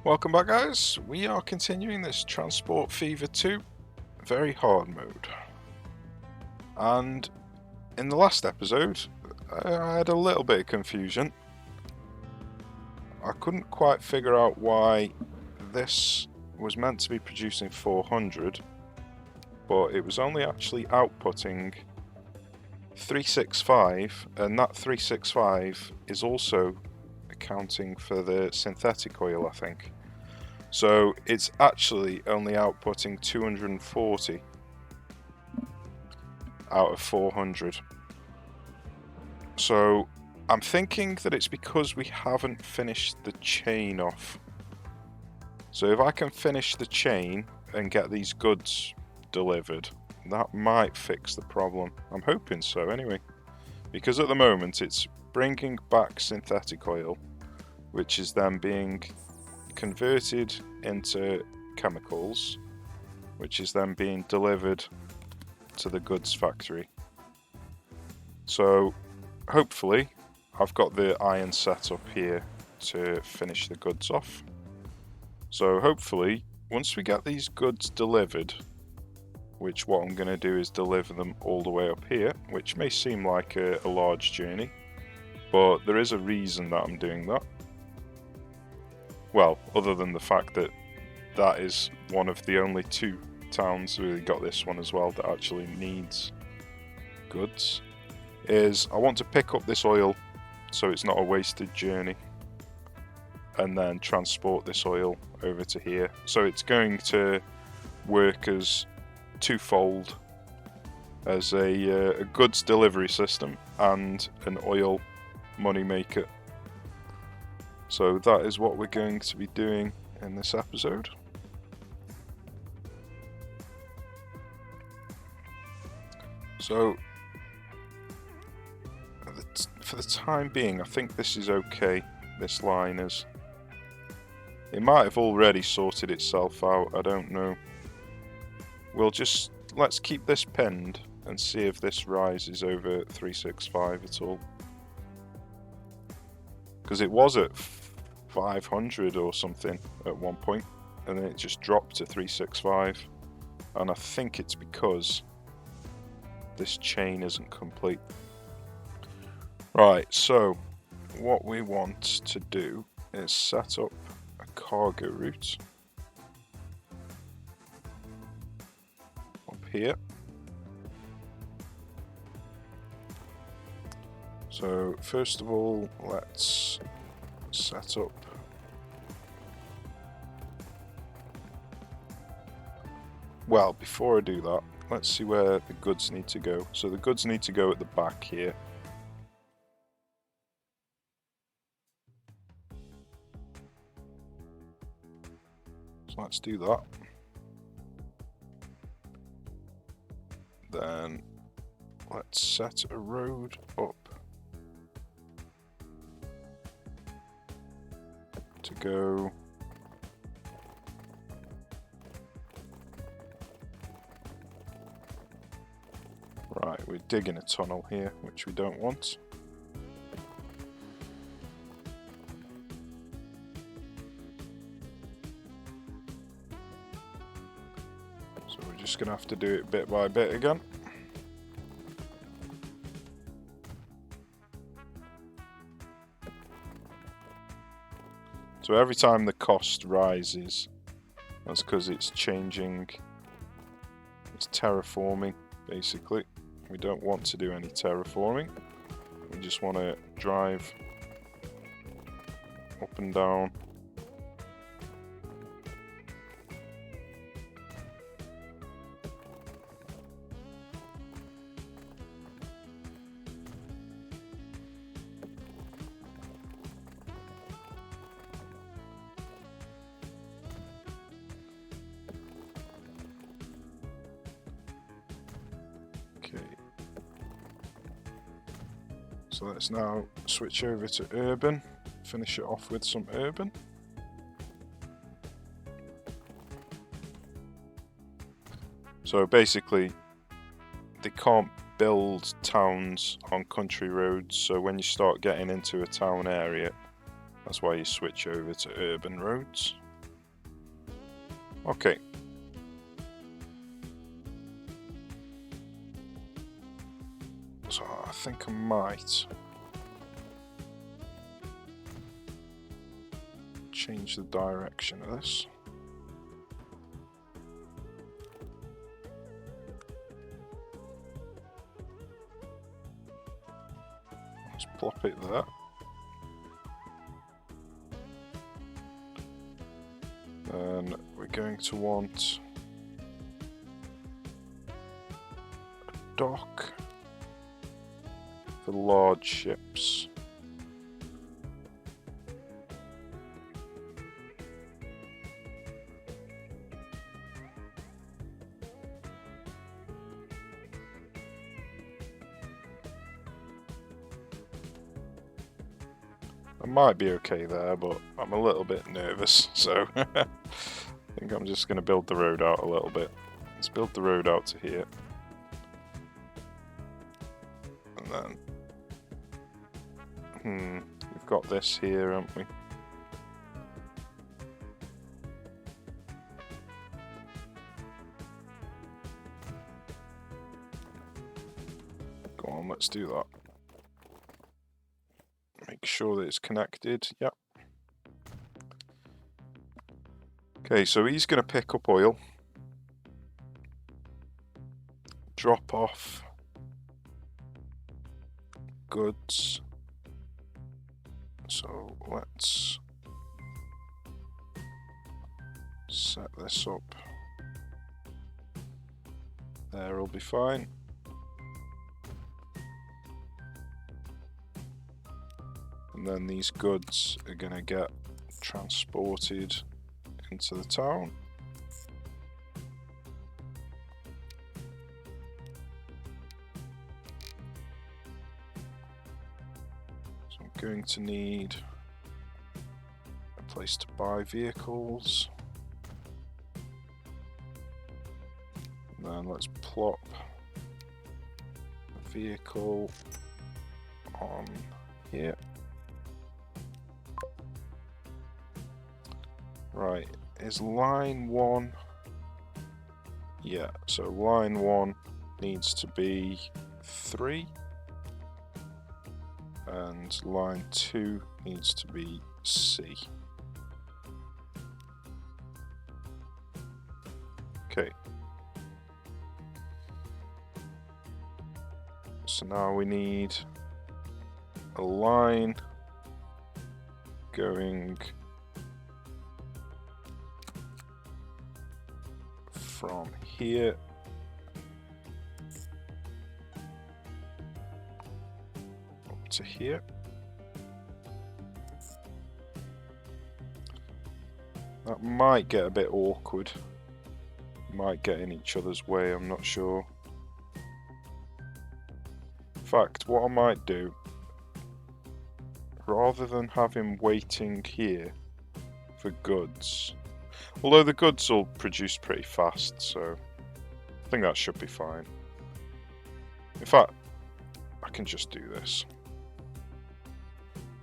Welcome back, guys. We are continuing this Transport Fever 2 very hard mode. And in the last episode, I had a little bit of confusion. I couldn't quite figure out why this was meant to be producing 400, but it was only actually outputting 365, and that 365 is also accounting for the synthetic oil, I think. So it's actually only outputting 240 out of 400. So I'm thinking that it's because we haven't finished the chain off. So if I can finish the chain and get these goods delivered, that might fix the problem. I'm hoping so anyway. Because at the moment it's bringing back synthetic oil, which is then being converted into chemicals, which is then being delivered to the goods factory. So hopefully I've got the iron set up here to finish the goods off. So hopefully once we get these goods delivered, which what I'm going to do is deliver them all the way up here, which may seem like a large journey, but there is a reason that I'm doing that. Well, other than the fact that that is one of the only two towns, we got this one as well, that actually needs goods, is I want to pick up this oil so it's not a wasted journey, and then transport this oil over to here. So it's going to work as twofold, as a goods delivery system and an oil money maker. So that is what we're going to be doing in this episode. So for the time being, I think this is okay. This line is. It might have already sorted itself out, I don't know. Let's keep this pinned and see if this rises over 365 at all. Because it was at 500 or something at one point, and then it just dropped to 365, and I think it's because this chain isn't complete. Right, so what we want to do is set up a cargo route up here. So first of all, let's set up well, before I do that, let's see where the goods need to go. So the goods need to go at the back here. So let's do that. Then let's set a road up to go right. We're digging a tunnel here, which we don't want. So we're just gonna have to do it bit by bit again. So every time the cost rises, that's because it's changing, it's terraforming, basically. We don't want to do any terraforming. We just want to drive up and down. So let's now switch over to urban, finish it off with some urban. So basically, they can't build towns on country roads, so when you start getting into a town area, that's why you switch over to urban roads. Okay. So I think I might change the direction of this. Let's plop it there. Then we're going to want a dock for large ships. I might be okay there, but I'm a little bit nervous, so I think I'm just going to build the road out a little bit. Let's build the road out to here. And then, we've got this here, haven't we? Go on, let's do that. Make sure that it's connected, yep. Okay, so he's going to pick up oil, drop off goods. So let's set this up. There'll be fine. And then these goods are going to get transported into the town. So I'm going to need a place to buy vehicles. And then let's plop a vehicle on here. Right, is line 1? Yeah, so line 1 needs to be 3. And line 2 needs to be C. Okay. So now we need a line going from here up to here. That might get a bit awkward. Might get in each other's way, I'm not sure. In fact, what I might do, rather than have him waiting here for goods, although the goods will produce pretty fast, so I think that should be fine. In fact, I can just do this.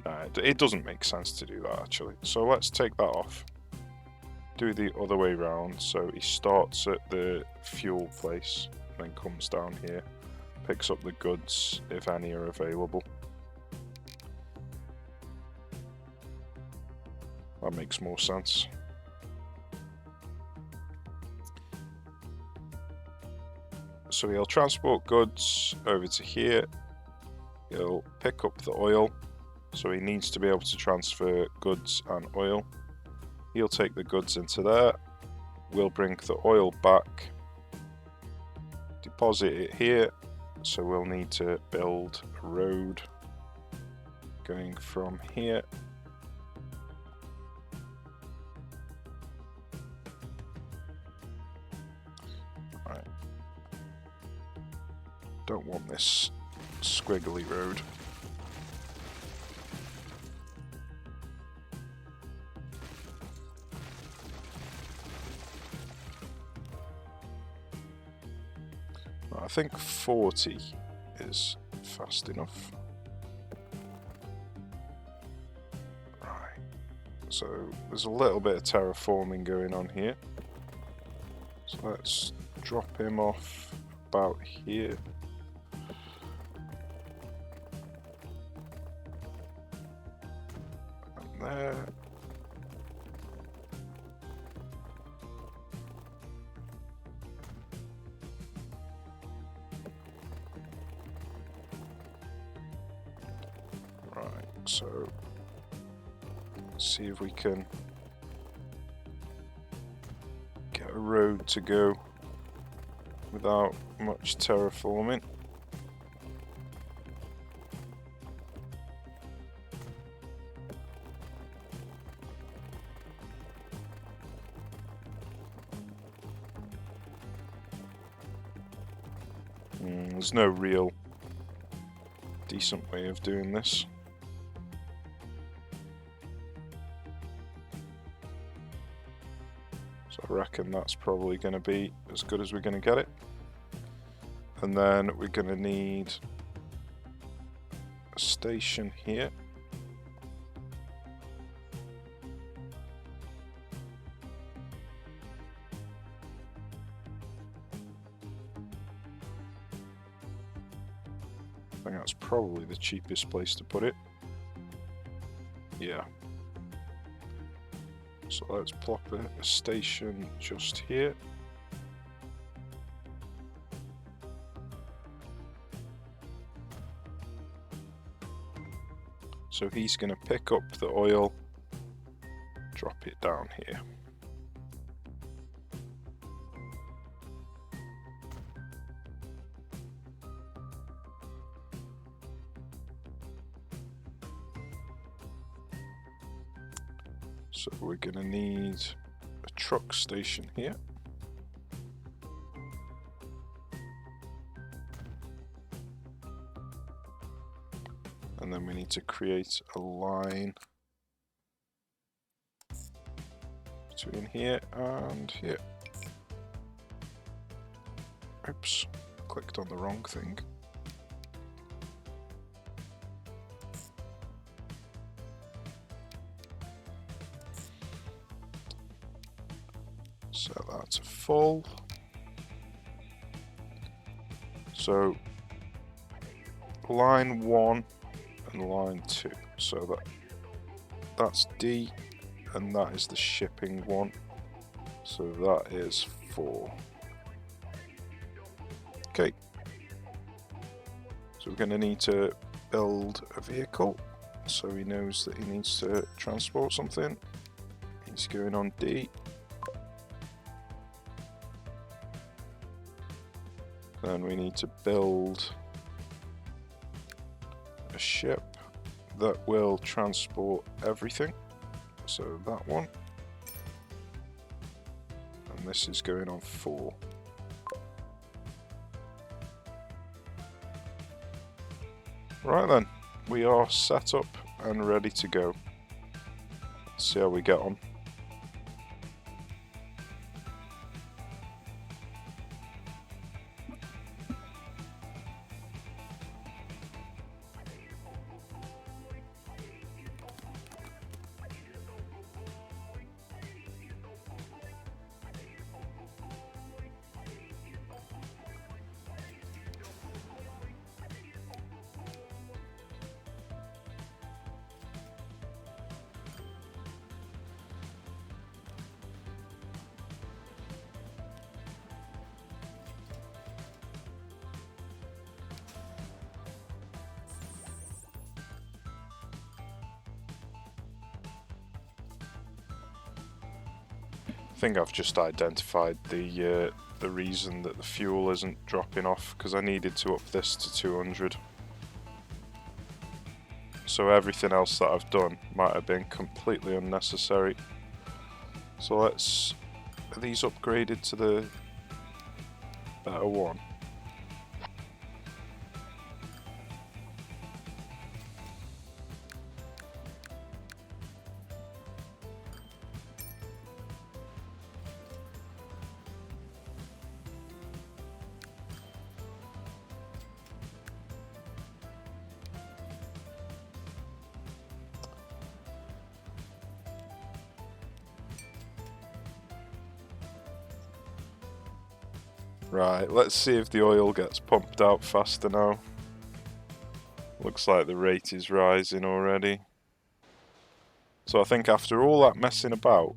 Nah, it doesn't make sense to do that actually. So let's take that off. Do the other way round. So he starts at the fuel place, then comes down here, picks up the goods if any are available. That makes more sense. So he'll transport goods over to here. He'll pick up the oil. So he needs to be able to transfer goods and oil. He'll take the goods into there. We'll bring the oil back. Deposit it here. So we'll need to build a road going from here. Right. Don't want this squiggly road. I think 40 is fast enough. Right, so there's a little bit of terraforming going on here. So let's drop him off about here. And there. Right, so let's see if we can get a road to go without much terraforming. There's no real decent way of doing this. So I reckon that's probably going to be as good as we're going to get it. And then we're going to need a station here. I think that's probably the cheapest place to put it. Yeah. So let's plop a station just here. So he's going to pick up the oil, drop it down here. So we're going to need a truck station here. And then we need to create a line between here and here. Oops, clicked on the wrong thing. Set that to full. So line 1 and line 2. So that's D, and that is the shipping one. So that is 4. Okay. So we're going to need to build a vehicle. So he knows that he needs to transport something. He's going on D. Then we need to build a ship that will transport everything. So that one. And this is going on 4. Right then, we are set up and ready to go. Let's see how we get on. I think I've just identified the reason that the fuel isn't dropping off, because I needed to up this to 200. So everything else that I've done might have been completely unnecessary. So are these upgraded to the better one? Right, let's see if the oil gets pumped out faster now. Looks like the rate is rising already. So I think after all that messing about,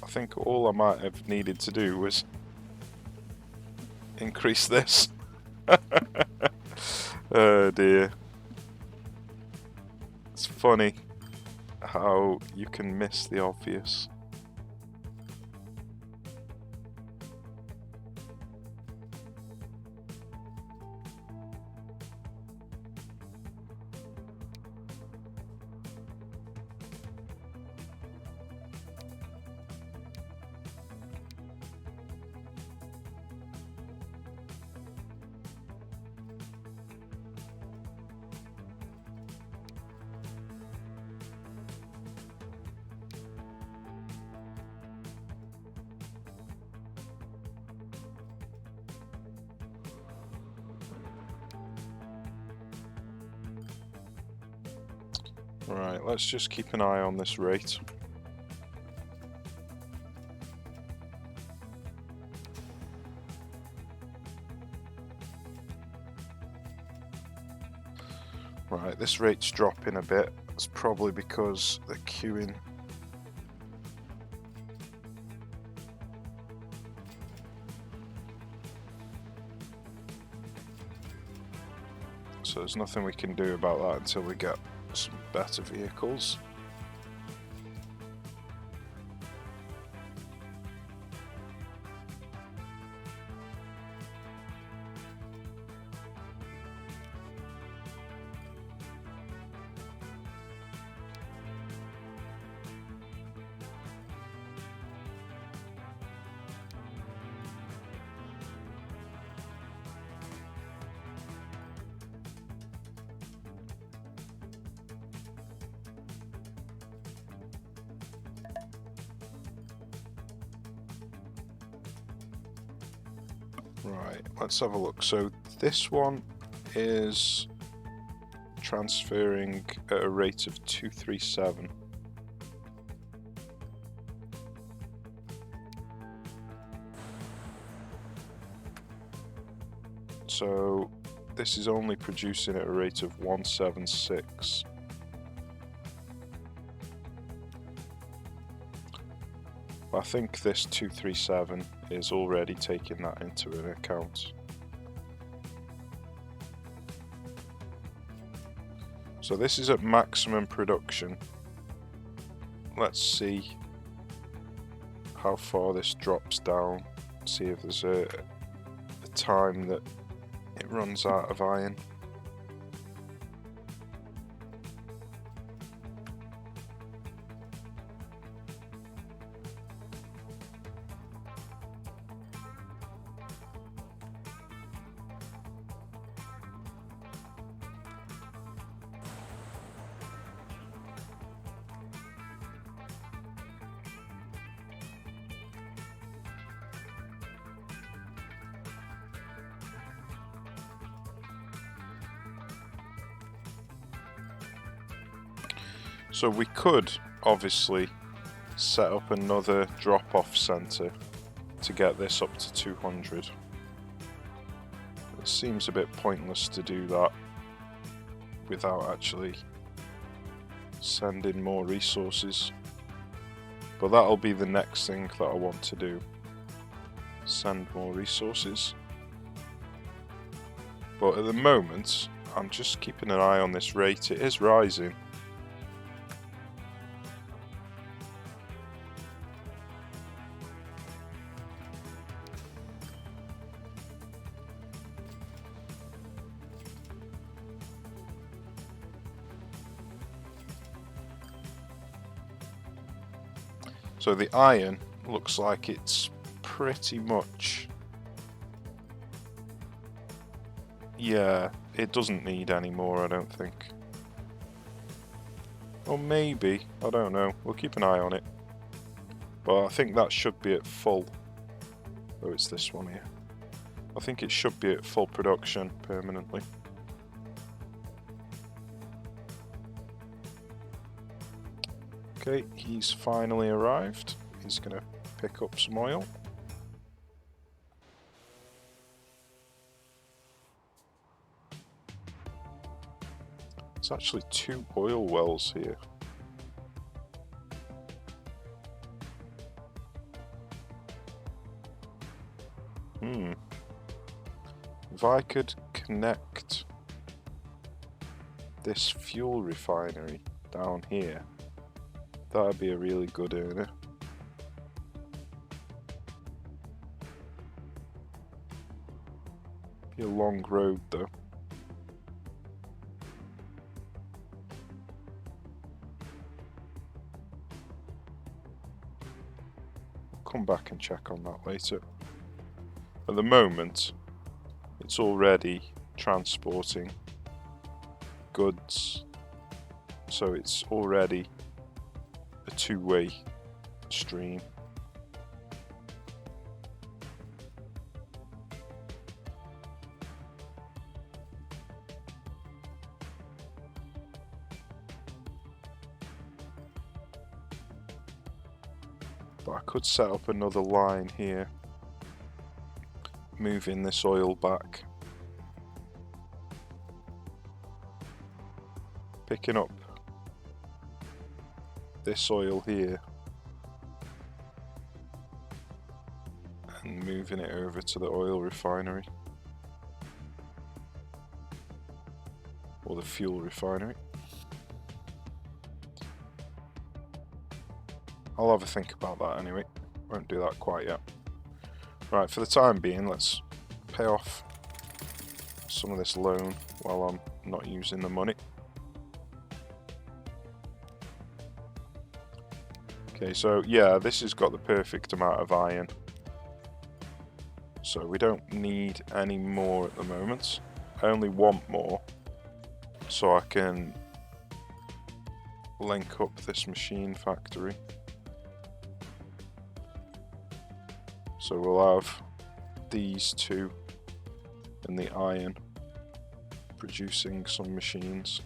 I think all I might have needed to do was increase this. Oh dear. It's funny how you can miss the obvious. Right, let's just keep an eye on this rate. Right, this rate's dropping a bit. It's probably because they're queuing. So there's nothing we can do about that until we get some better vehicles. Right, let's have a look. So this one is transferring at a rate of 237. So this is only producing at a rate of 176. I think this 237 is already taking that into an account. So this is at maximum production. Let's see how far this drops down. See if there's a time that it runs out of iron. So we could obviously set up another drop-off centre to get this up to 200. It seems a bit pointless to do that without actually sending more resources. But that'll be the next thing that I want to do. Send more resources. But at the moment, I'm just keeping an eye on this rate. It is rising. So the iron looks like it's pretty much... Yeah, it doesn't need any more, I don't think. Or maybe, I don't know. We'll keep an eye on it. But I think that should be at full. Oh, it's this one here. I think it should be at full production permanently. Okay, he's finally arrived. He's going to pick up some oil. There's actually 2 oil wells here. If I could connect this fuel refinery down here, that'd be a really good earner. Be a long road though. I'll come back and check on that later. At the moment, it's already transporting goods, so it's already a 2-way stream. But I could set up another line here, moving this oil back, picking up this oil here and moving it over to the oil refinery, or the fuel refinery. I'll have a think about that anyway, won't do that quite yet. Right, for the time being, let's pay off some of this loan while I'm not using the money. Okay, so yeah, this has got the perfect amount of iron. So we don't need any more at the moment. I only want more so I can link up this machine factory. So we'll have these 2 and the iron producing some machines.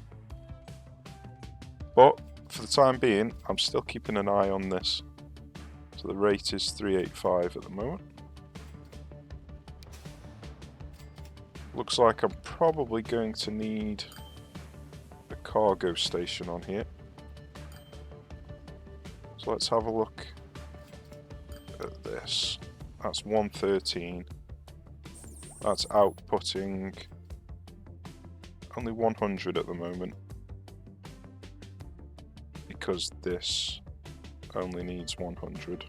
But for the time being, I'm still keeping an eye on this. So the rate is 385 at the moment. Looks like I'm probably going to need a cargo station on here. So let's have a look at this. That's 113. That's outputting only 100 at the moment, because this only needs 100.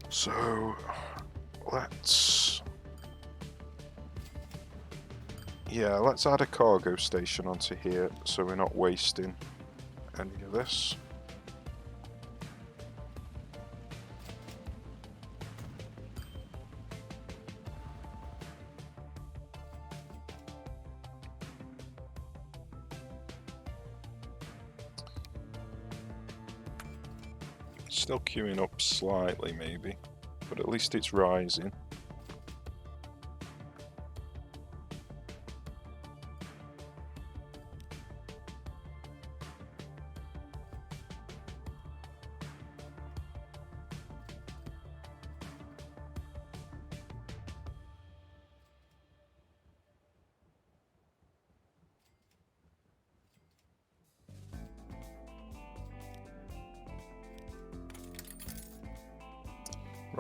So let's add a cargo station onto here so we're not wasting any of this. Still queuing up slightly maybe, but at least it's rising.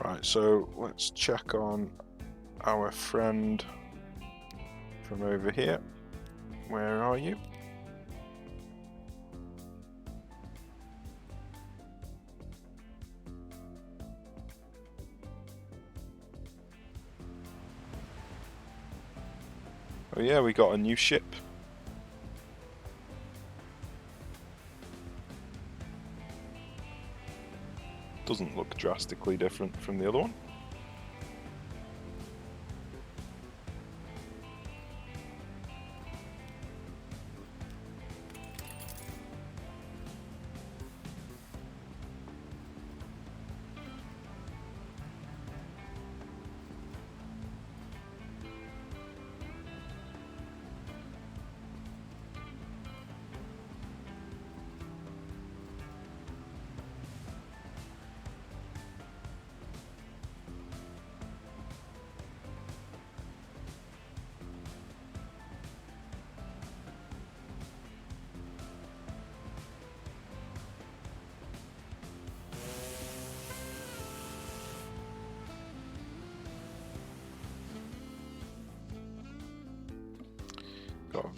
Right, so let's check on our friend from over here. Where are you? Oh yeah, we got a new ship. Doesn't look drastically different from the other one.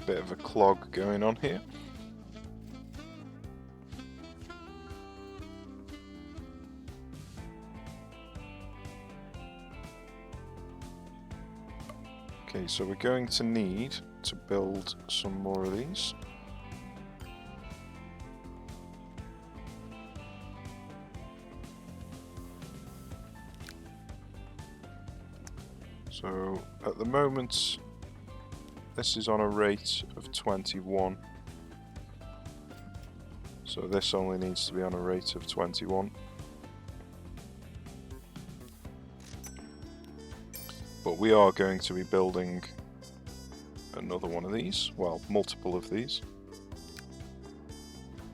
bit of a clog going on here. Okay, so we're going to need to build some more of these. So at the moment, this is on a rate of 21. So this only needs to be on a rate of 21. But we are going to be building another one of these, well, multiple of these.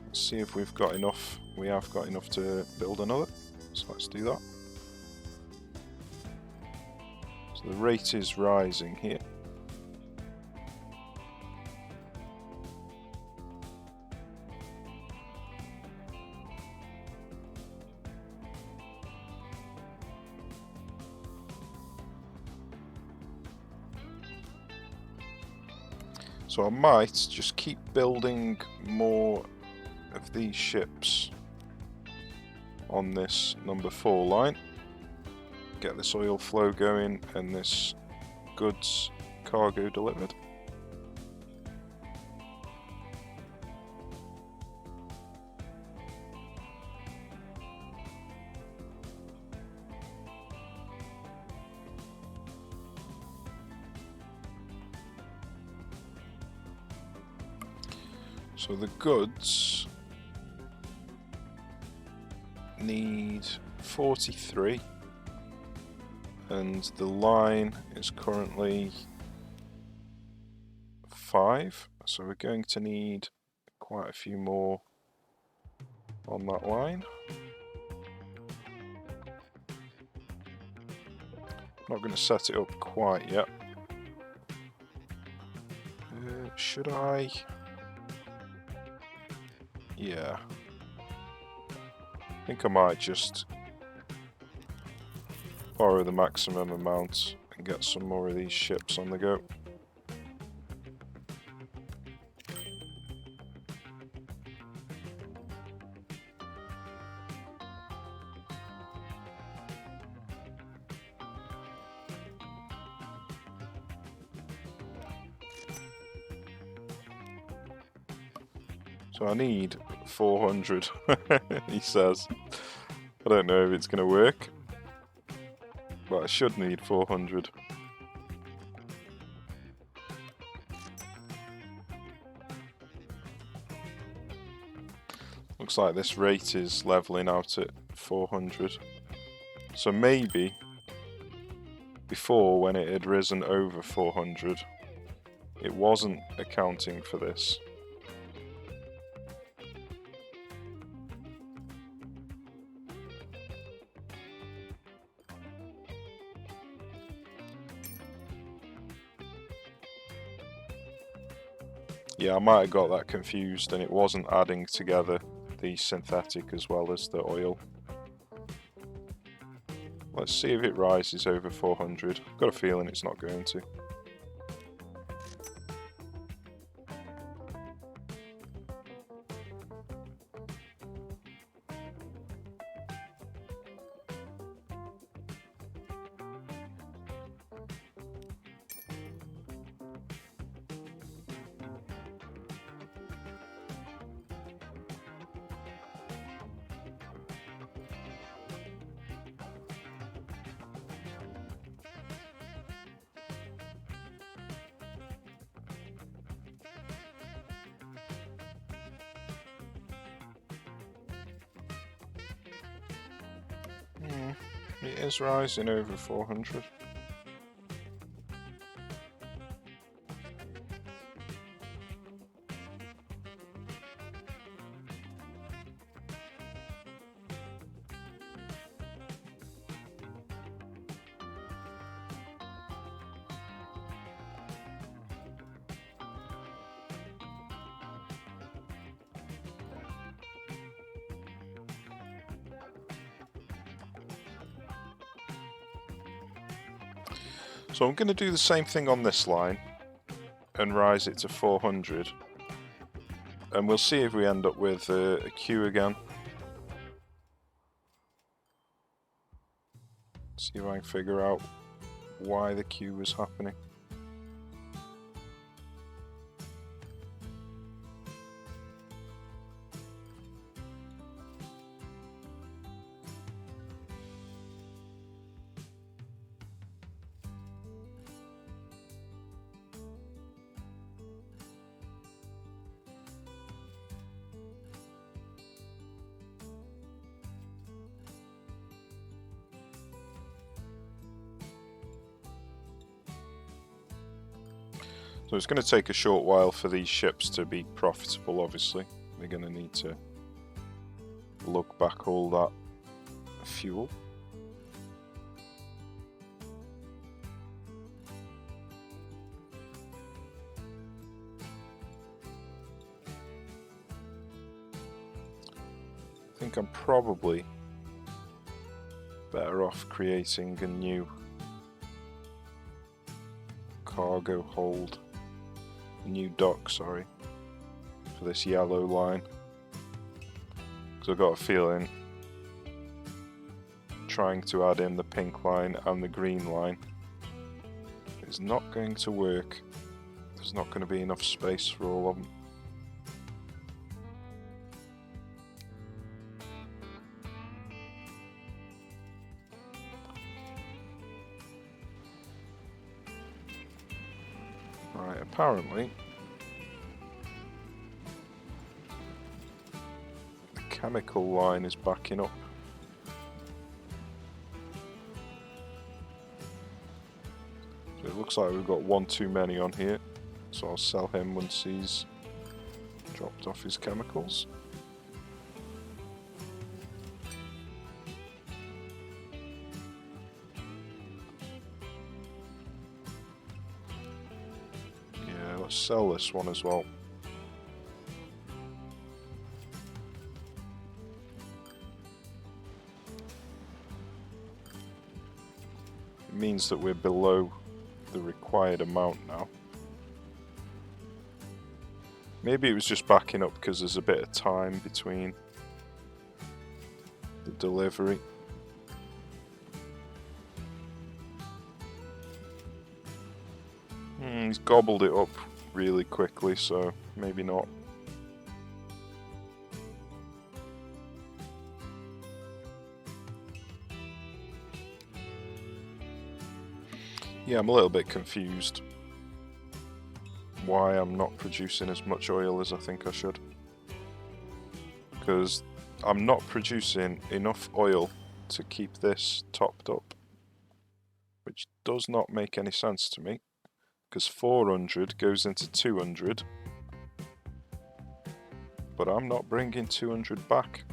Let's see if we've got enough. We have got enough to build another, so let's do that. So the rate is rising here. So I might just keep building more of these ships on this number 4 line. Get this oil flow going and this goods cargo delivered. So the goods need 43 and the line is currently 5, so we're going to need quite a few more on that line. Not going to set it up quite yet. Should I? Yeah. I think I might just borrow the maximum amount and get some more of these ships on the go. So I need 400, he says. I don't know if it's going to work, but I should need 400. Looks like this rate is leveling out at 400. So maybe before, when it had risen over 400, it wasn't accounting for this. Yeah, I might have got that confused and it wasn't adding together the synthetic as well as the oil. Let's see if it rises over 400. I've got a feeling it's not going to. It is rising over 400. So I'm going to do the same thing on this line. and rise it to 400. And we'll see if we end up with a queue again. See if I can figure out why the queue was happening. So it's going to take a short while for these ships to be profitable, obviously. They're going to need to lug back all that fuel. I think I'm probably better off creating a new cargo hold. New dock, sorry, for this yellow line, because I've got a feeling trying to add in the pink line and the green line is not going to work. There's not going to be enough space for all of them. Right, apparently the chemical line is backing up. So it looks like we've got one too many on here, so I'll sell him once he's dropped off his chemicals. Let's sell this one as well. It means that we're below the required amount now. Maybe it was just backing up because there's a bit of time between the delivery. He's gobbled it up really quickly, so maybe not. Yeah, I'm a little bit confused why I'm not producing as much oil as I think I should. Because I'm not producing enough oil to keep this topped up, which does not make any sense to me. Because 400 goes into 200, but I'm not bringing 200 back.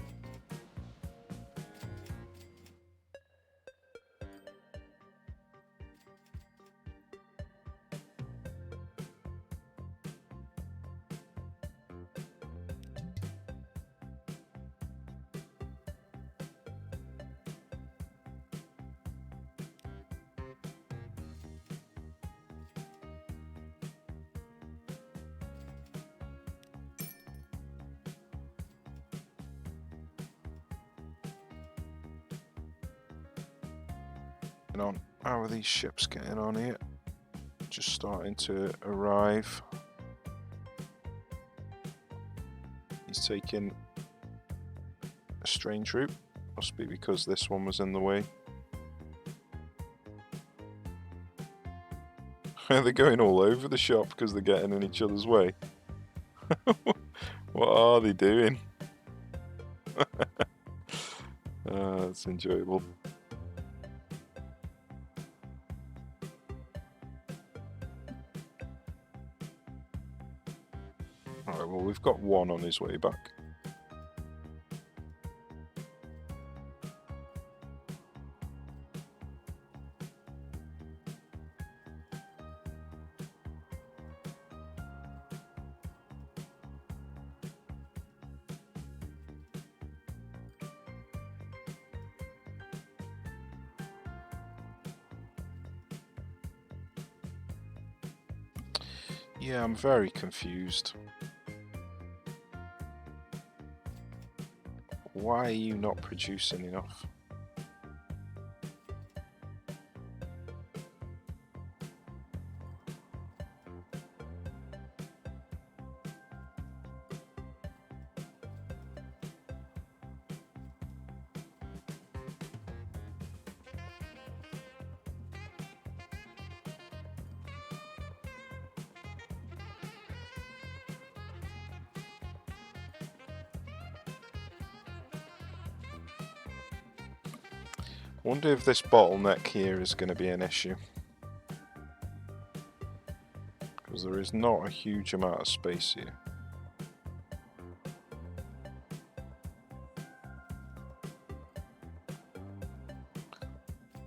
On, how are these ships getting on here? Just starting to arrive. He's taking a strange route. Must be because this one was in the way. They're going all over the shop because they're getting in each other's way. What are they doing? That's enjoyable. Alright, well, we've got one on his way back. Yeah, I'm very confused. Why are you not producing enough? Wonder if this bottleneck here is going to be an issue. Because there is not a huge amount of space here.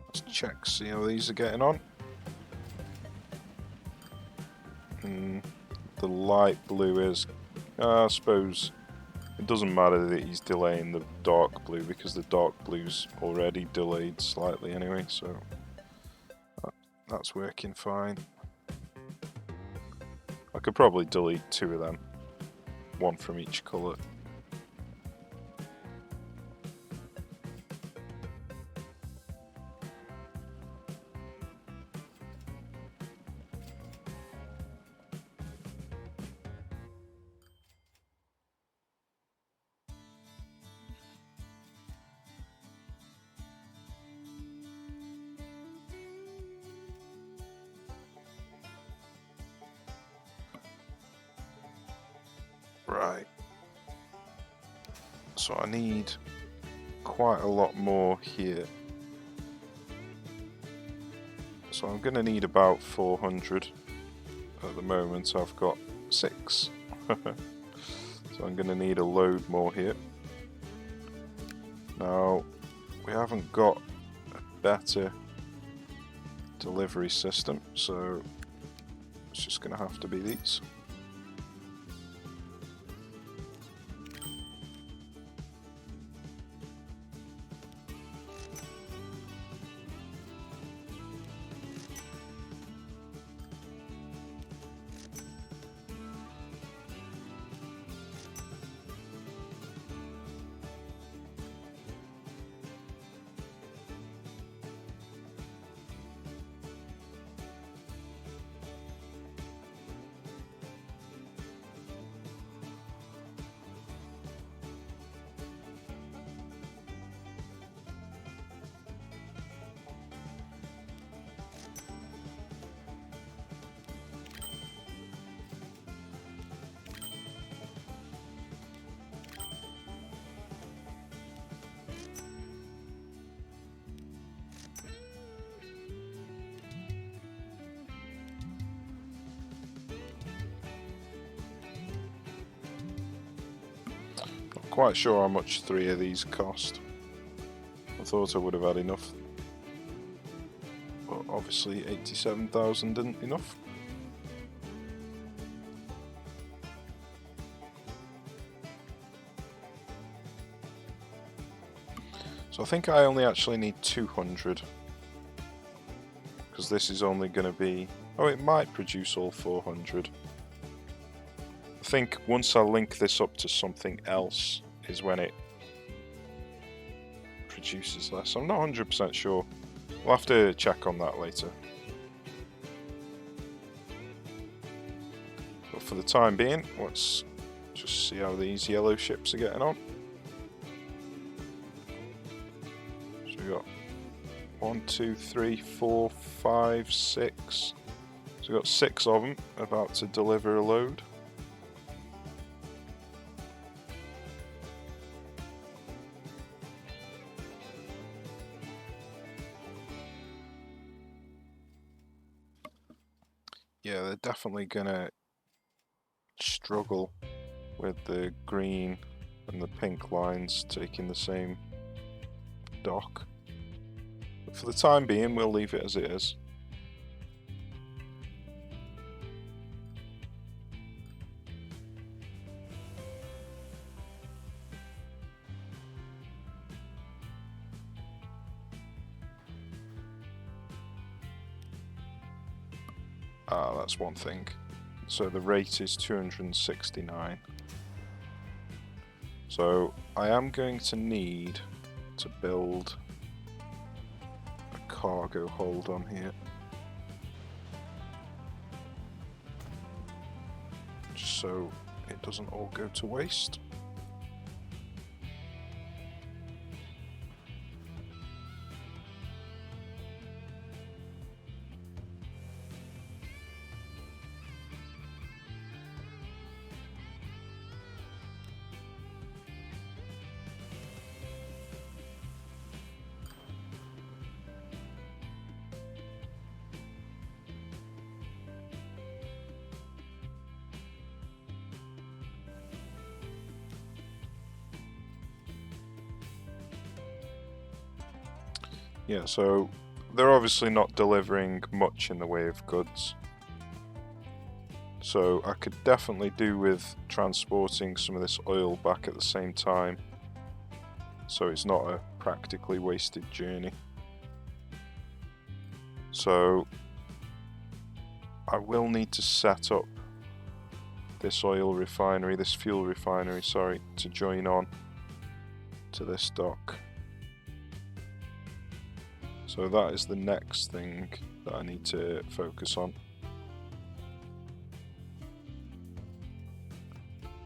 Let's check, see how these are getting on. The light blue is, I suppose, it doesn't matter that he's delaying the dark blue because the dark blue's already delayed slightly anyway, so that's working fine. I could probably delete 2 of them, 1 from each colour. Right. So I need quite a lot more here. So I'm going to need about 400. At the moment I've got 6. So I'm going to need a load more here. Now, we haven't got a better delivery system, so it's just going to have to be these. Quite sure how much 3 of these cost. I thought I would have had enough, but obviously 87,000 isn't enough. So I think I only actually need 200, because this is only going to be, oh, it might produce all 400. I think once I link this up to something else is when it produces less. I'm not 100% sure. We'll have to check on that later. But for the time being, let's just see how these yellow ships are getting on. So we got 1, 2, 3, 4, 5, 6. So we've got 6 of them about to deliver a load. Yeah, they're definitely gonna struggle with the green and the pink lines taking the same dock. But for the time being, we'll leave it as it is. That's one thing. So the rate is 269. So I am going to need to build a cargo hold on here. Just so it doesn't all go to waste. Yeah, so they're obviously not delivering much in the way of goods. So I could definitely do with transporting some of this oil back at the same time, so it's not a practically wasted journey. So I will need to set up this oil refinery, this fuel refinery, sorry, to join on to this dock. So that is the next thing that I need to focus on.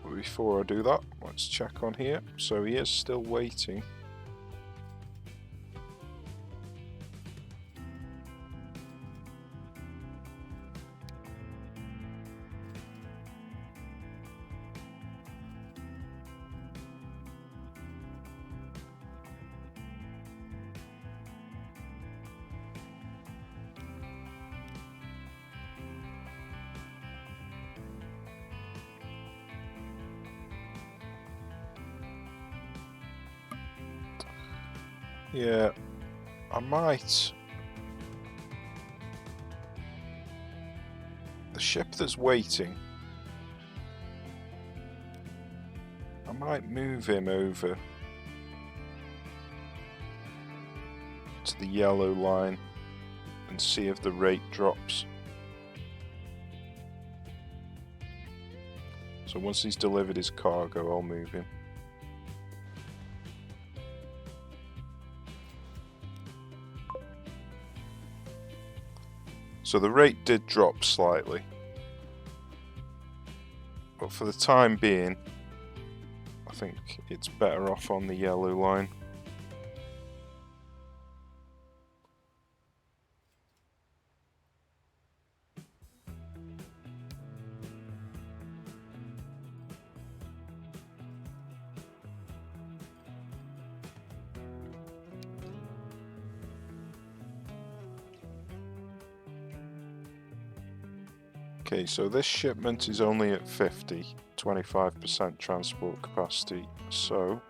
But before I do that, let's check on here. So he is still waiting. Yeah, I might. The ship that's waiting, I might move him over to the yellow line and see if the rate drops. So once he's delivered his cargo, I'll move him. So the rate did drop slightly, but for the time being, I think it's better off on the yellow line. Okay, so this shipment is only at 50, 25% transport capacity, so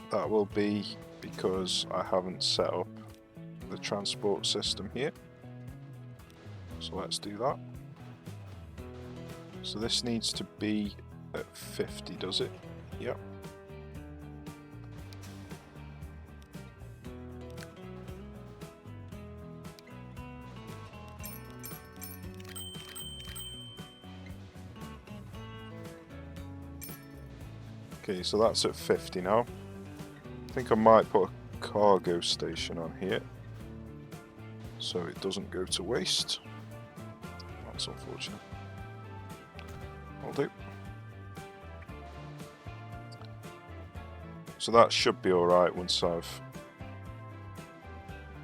that will be because I haven't set up the transport system here. So let's do that. So this needs to be at 50, does it? Yep. Okay, so that's at 50 now. I think I might put a cargo station on here so it doesn't go to waste. That's unfortunate. I'll do. So that should be alright once I've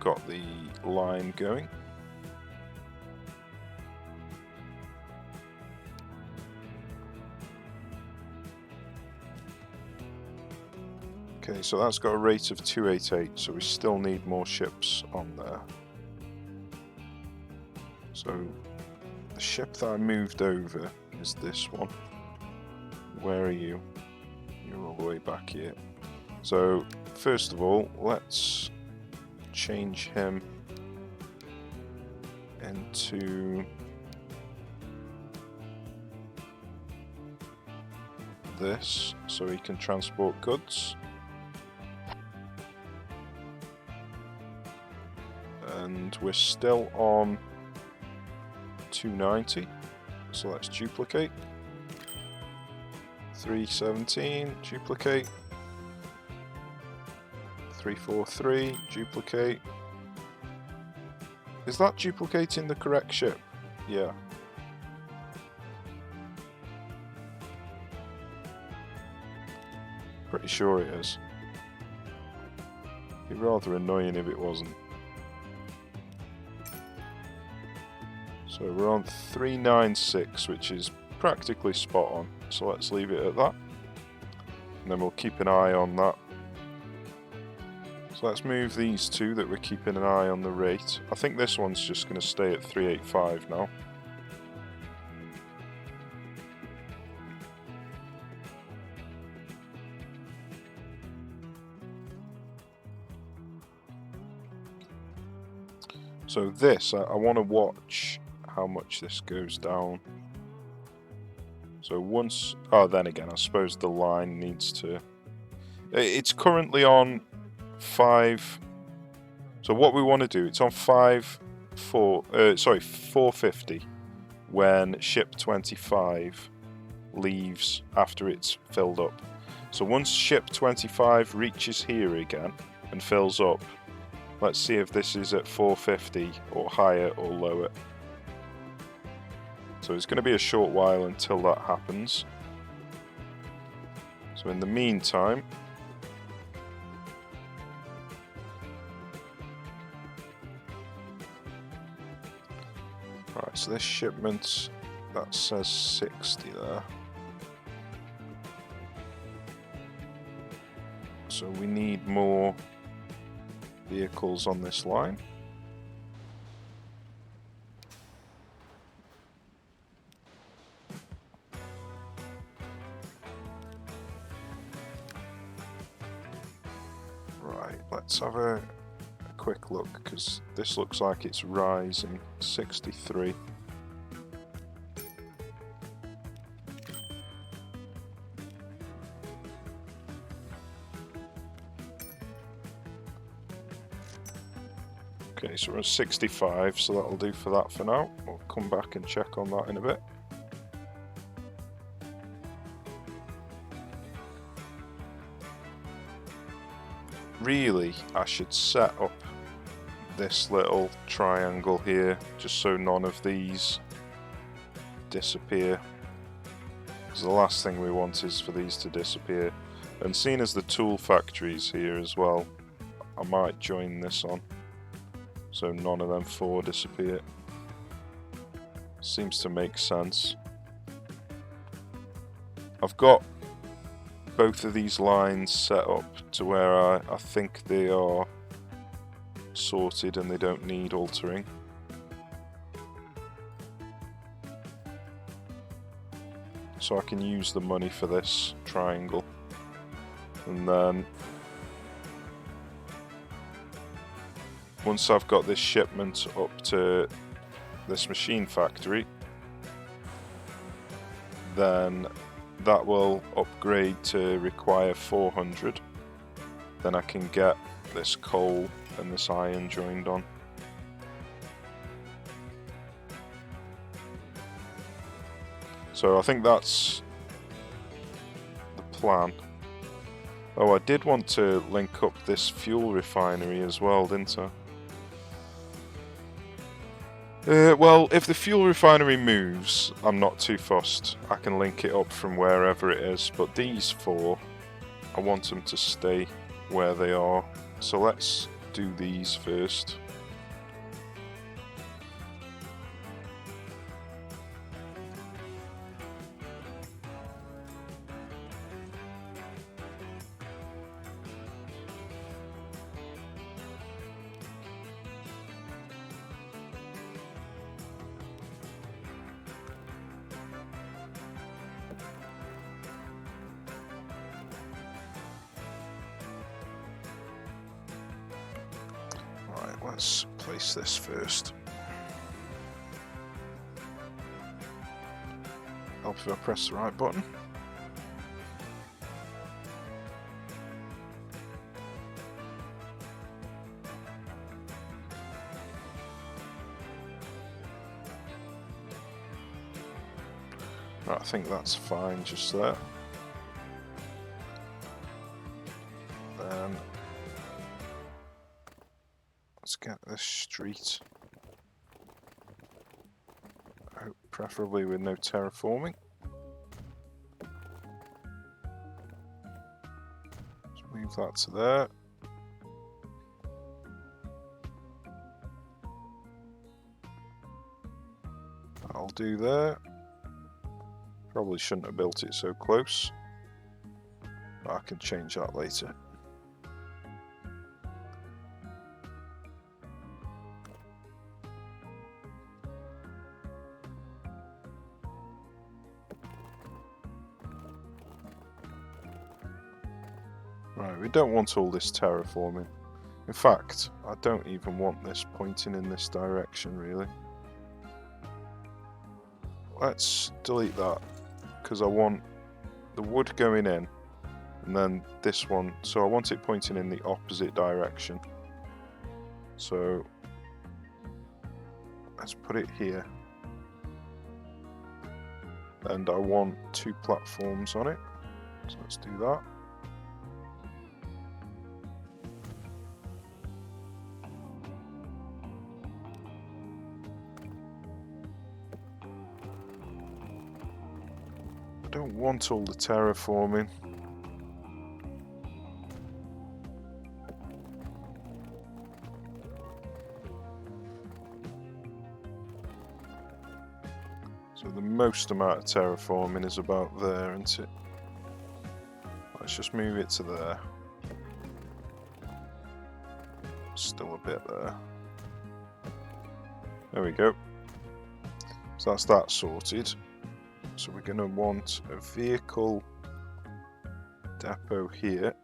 got the line going. Okay, so that's got a rate of 288, so we still need more ships on there. So the ship that I moved over is this one. Where are you? You're all the way back here. So first of all, let's change him into this so he can transport goods. And we're still on 290. So let's duplicate. 317, duplicate. 343, duplicate. Is that duplicating the correct ship? Yeah. Pretty sure it is. It'd be rather annoying if it wasn't. So we're on 396, which is practically spot on. So let's leave it at that. And then we'll keep an eye on that. So let's move these two that we're keeping an eye on the rate. I think this one's just going to stay at 385 now. So this, I want to watch how much this goes down. So once, oh, then again, I suppose the line needs to, it's currently on 5, so what we want to do, it's on 450 when ship 25 leaves after it's filled up. So once ship 25 reaches here again and fills up, let's see if this is at 450 or higher or lower. So it's going to be a short while until that happens. So in the meantime, right, so this shipment, that says 60 there. So we need more vehicles on this line. Right, let's have a quick look, because this looks like it's rising. 63. Okay, so we're at 65, so that'll do for that for now. We'll come back and check on that in a bit. Really, I should set up this little triangle here, just so none of these disappear. Because the last thing we want is for these to disappear. And seeing as the tool factory's here as well, I might join this on, so none of them four disappear. Seems to make sense. I've got both of these lines set up to where I think they are sorted and they don't need altering. So I can use the money for this triangle. And then once I've got this shipment up to this machine factory, then that will upgrade to require 400. Then I can get this coal and this iron joined on. So I think that's the plan. Oh, I did want to link up this fuel refinery as well, didn't I? Well, if the fuel refinery moves, I'm not too fussed. I can link it up from wherever it is, but these four, I want them to stay where they are. So let's do these first. Let's place this first. Help if I press the right button. think that's fine just there. Then let's get this street out, preferably with no terraforming. Let's move that to there. That'll do there. Probably shouldn't have built it so close, but I can change that later. Right, we don't want all this terraforming. In fact, I don't even want this pointing in this direction, really. Let's delete that, because I want the wood going in, and then this one, so I want it pointing in the opposite direction. So let's put it here. And I want 2 platforms on it, so let's do that. I don't want all the terraforming. So the most amount of terraforming is about there, isn't it? Let's just move it to there. Still a bit there. There we go. So that's that sorted. So we're going to want a vehicle depot here.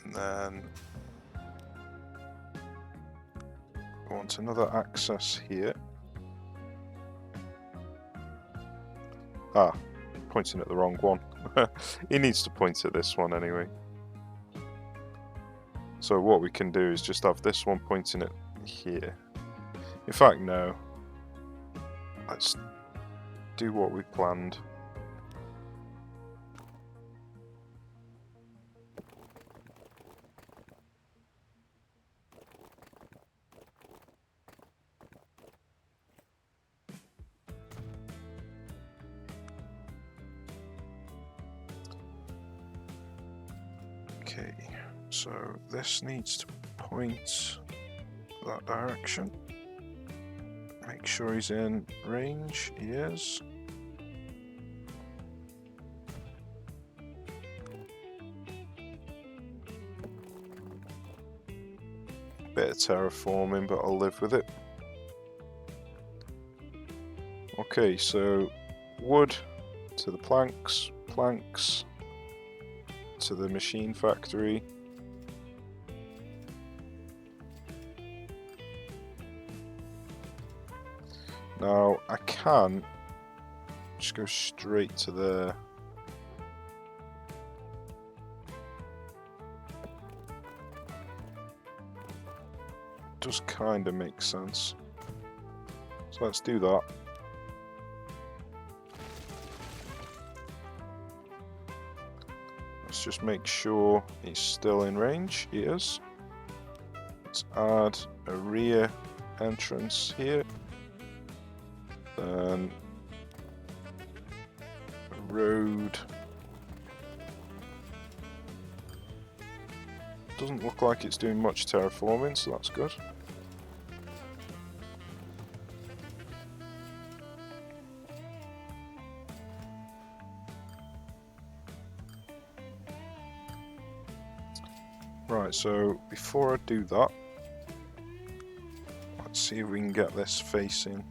And then we want another access here. Ah, pointing at the wrong one. He needs to point at this one anyway. So what we can do is just have this one pointing at here. In fact, no. Let's do what we planned. Okay, so this needs to point that direction. Make sure he's in range. He is. Bit of terraforming, but I'll live with it. Okay, so wood to the planks, planks to the machine factory. Now I can just go straight to there. Does kind of make sense. So let's do that. Let's just make sure he's still in range. He is. Let's add a rear entrance here. Then a road. Doesn't look like it's doing much terraforming, so that's good. Right, so before I do that, let's see if we can get this facing.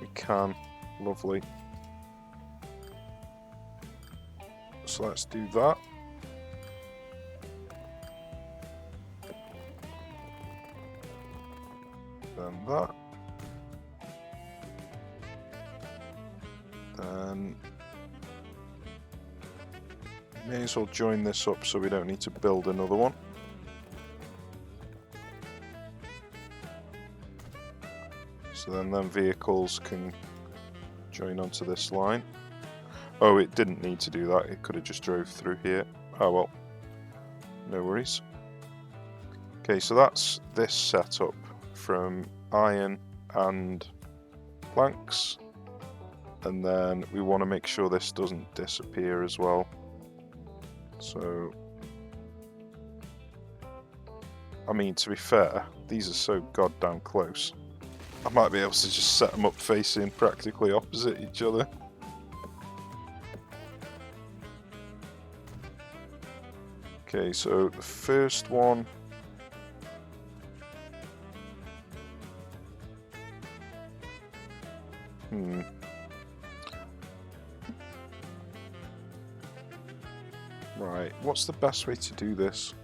We can. Lovely. So let's do that. Then that. Then May as well join this up so we don't need to build another one. So then them vehicles can join onto this line. Oh, it didn't need to do that. It could have just drove through here. Oh well, no worries. Okay, so that's this setup from iron and planks. And then we want to make sure this doesn't disappear as well. So, I mean, to be fair, these are so goddamn close. I might be able to just set them up facing practically opposite each other. Okay, so the first one. Right, what's the best way to do this?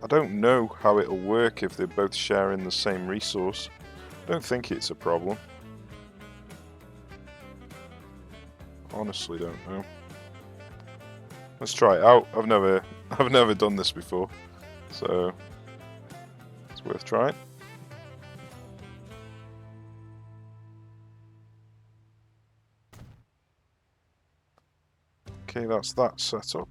I don't know how it'll work if they're both sharing the same resource. I don't think it's a problem. Honestly, don't know. Let's try it out. I've never done this before, so it's worth trying. Okay, that's that set up.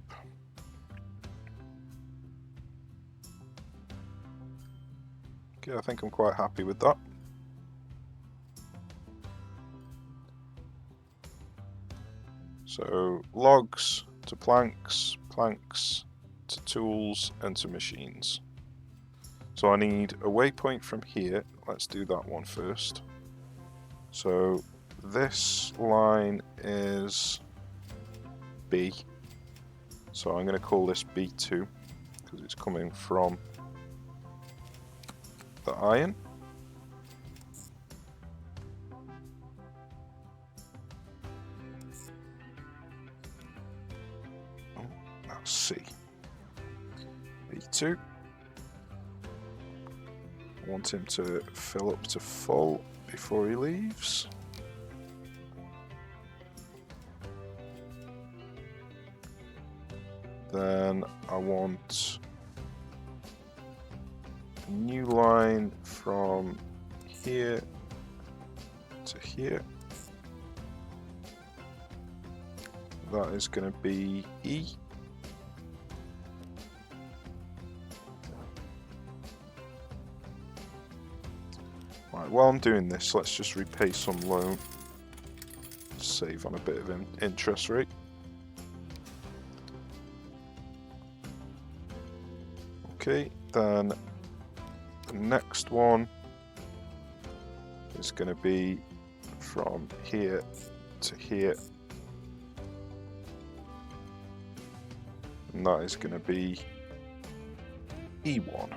Okay, I think I'm quite happy with that. So logs to planks, planks to tools, and to machines. So I need a waypoint from here. Let's do that one first. So this line is B. So I'm going to call this B2 because it's coming from the iron. Oh, that's C. B2. I want him to fill up to full before he leaves. Then I want a new line from here to here. That is going to be E. Right, while I'm doing this, let's just repay some loan. Save on a bit of an interest rate. Okay, then the next one is going to be from here to here. And that is going to be E1.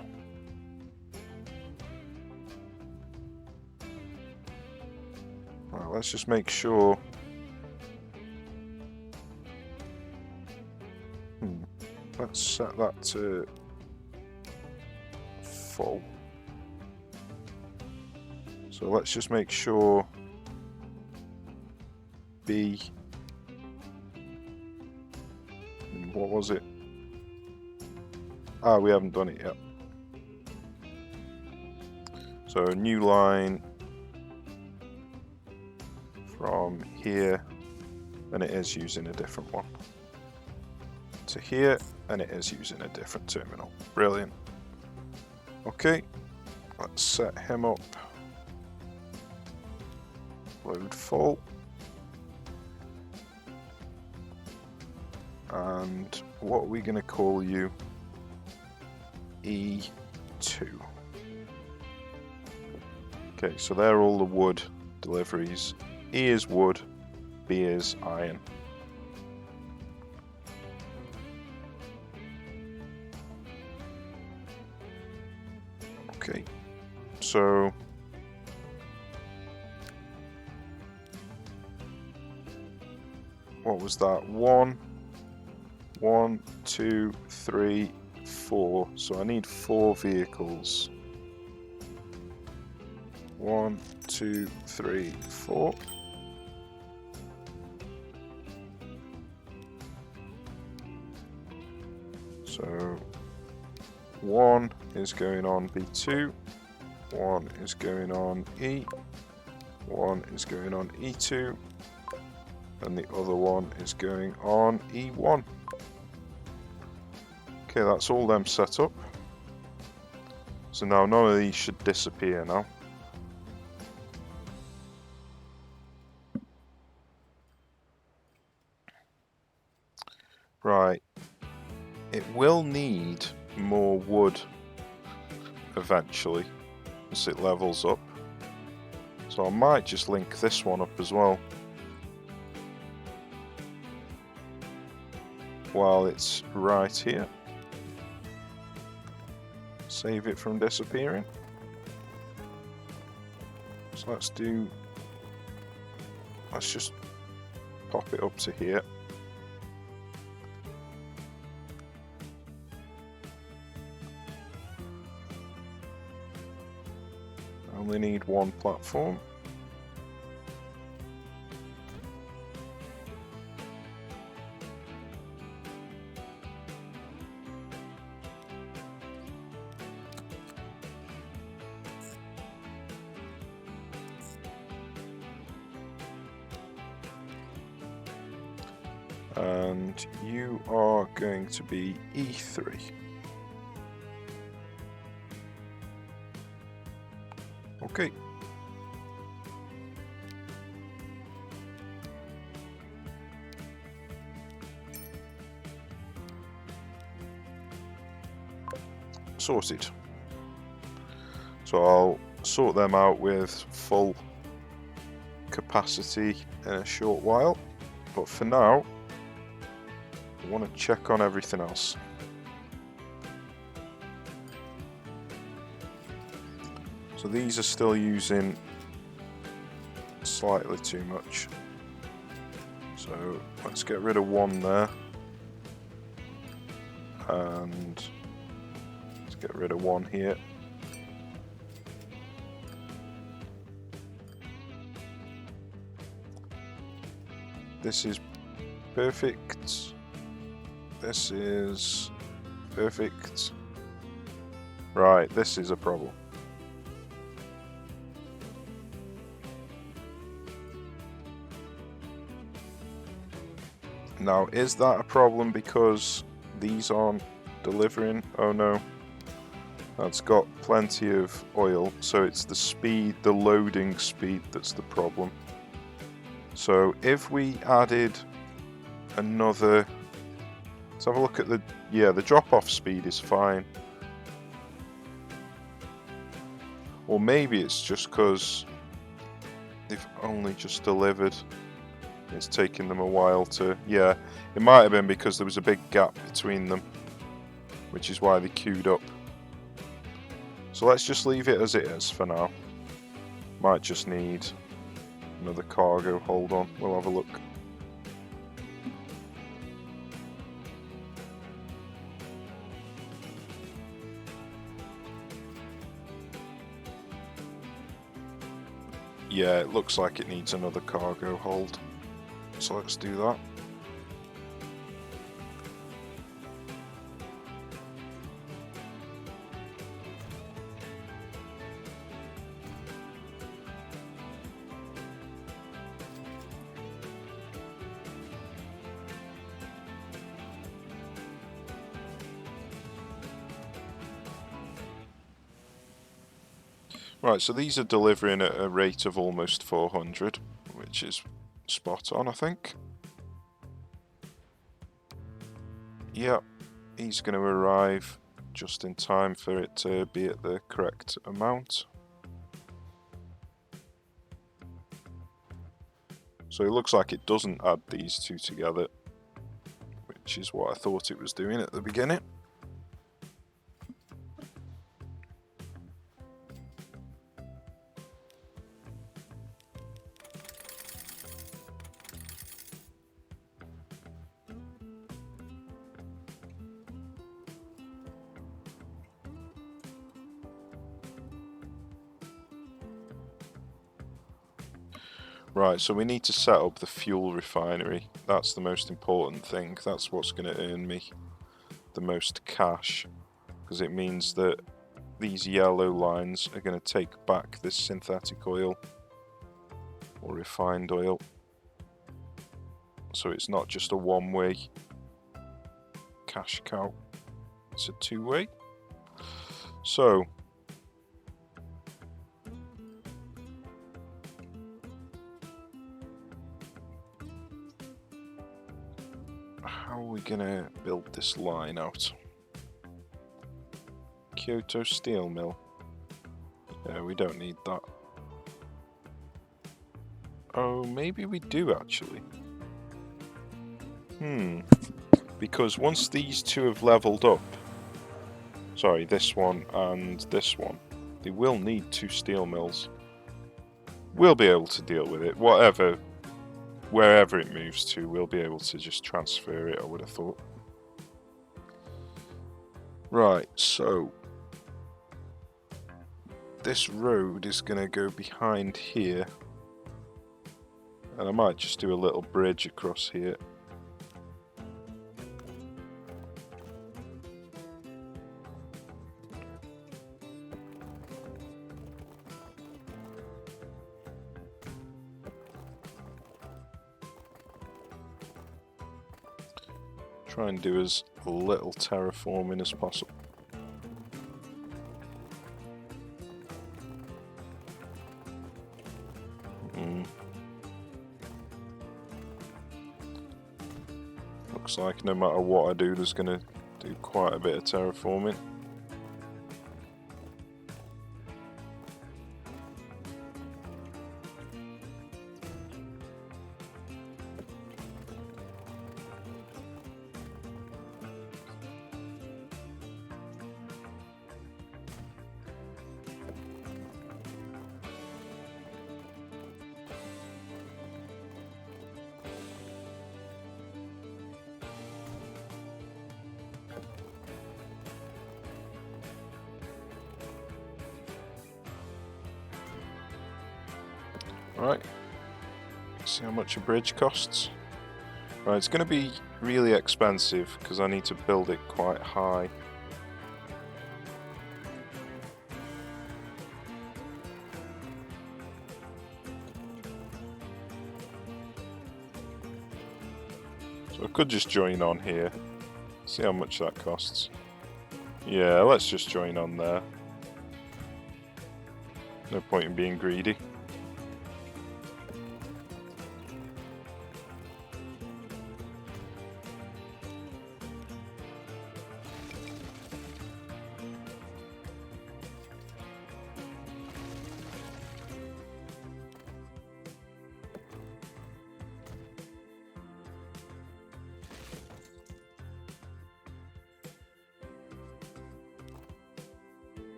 Right, let's just make sure. Let's set that to full. So let's just make sure B. What was it? Ah, we haven't done it yet. So a new line from here, and it is using a different one, to here, and it is using a different terminal. Brilliant. Okay, let's set him up. Load full. And what are we going to call you? E2. Okay, so they're all the wood deliveries. E is wood, B is iron. Okay, so what was that? 1, 2, 3, 4. So I need 4 vehicles. 1, 2, 3, 4. So 1 is going on B2, 1 is going on E, 1 is going on E2, and the other one is going on E1. Okay, that's all them set up. So now none of these should disappear now. Right. It will need more wood eventually as it levels up. So I might just link this one up as well while it's right here. Save it from disappearing. So let's just pop it up to here. I only need one platform. And you are going to be E3. Okay. Sorted. So I'll sort them out with full capacity in a short while, but for now I want to check on everything else. So these are still using slightly too much. So let's get rid of one there. And let's get rid of one here. This is perfect. This is perfect. Right, this is a problem. Now, is that a problem because these aren't delivering? Oh no. That's got plenty of oil, so it's the speed, the loading speed that's the problem. So if we added another... Let's have a look at the... Yeah, the drop-off speed is fine. Or maybe it's just because they've only just delivered. It's taken them a while to... Yeah, it might have been because there was a big gap between them, which is why they queued up. So let's just leave it as it is for now. Might just need another cargo. Hold on, we'll have a look. Yeah, it looks like it needs another cargo hold. So let's do that. Right, so these are delivering at a rate of almost 400, which is spot on, I think. Yep, he's going to arrive just in time for it to be at the correct amount. So it looks like it doesn't add these two together, which is what I thought it was doing at the beginning. Right, so we need to set up the fuel refinery. That's the most important thing. That's what's going to earn me the most cash, because it means that these yellow lines are going to take back this synthetic oil or refined oil. So it's not just a one-way cash cow, it's a two-way. So how are we going to build this line out? Kyoto Steel Mill. Yeah, we don't need that. Oh, maybe we do actually. Because once these two have leveled up, sorry, this one and this one, they will need two steel mills. We'll be able to deal with it. Wherever it moves to, we'll be able to just transfer it, I would have thought. Right, so this road is going to go behind here, and I might just do a little bridge across here. Try and do as little terraforming as possible. Looks like no matter what I do, there's going to do quite a bit of terraforming. Right, see how much a bridge costs. Right, it's going to be really expensive because I need to build it quite high. So I could just join on here, see how much that costs. Yeah, let's just join on there. No point in being greedy.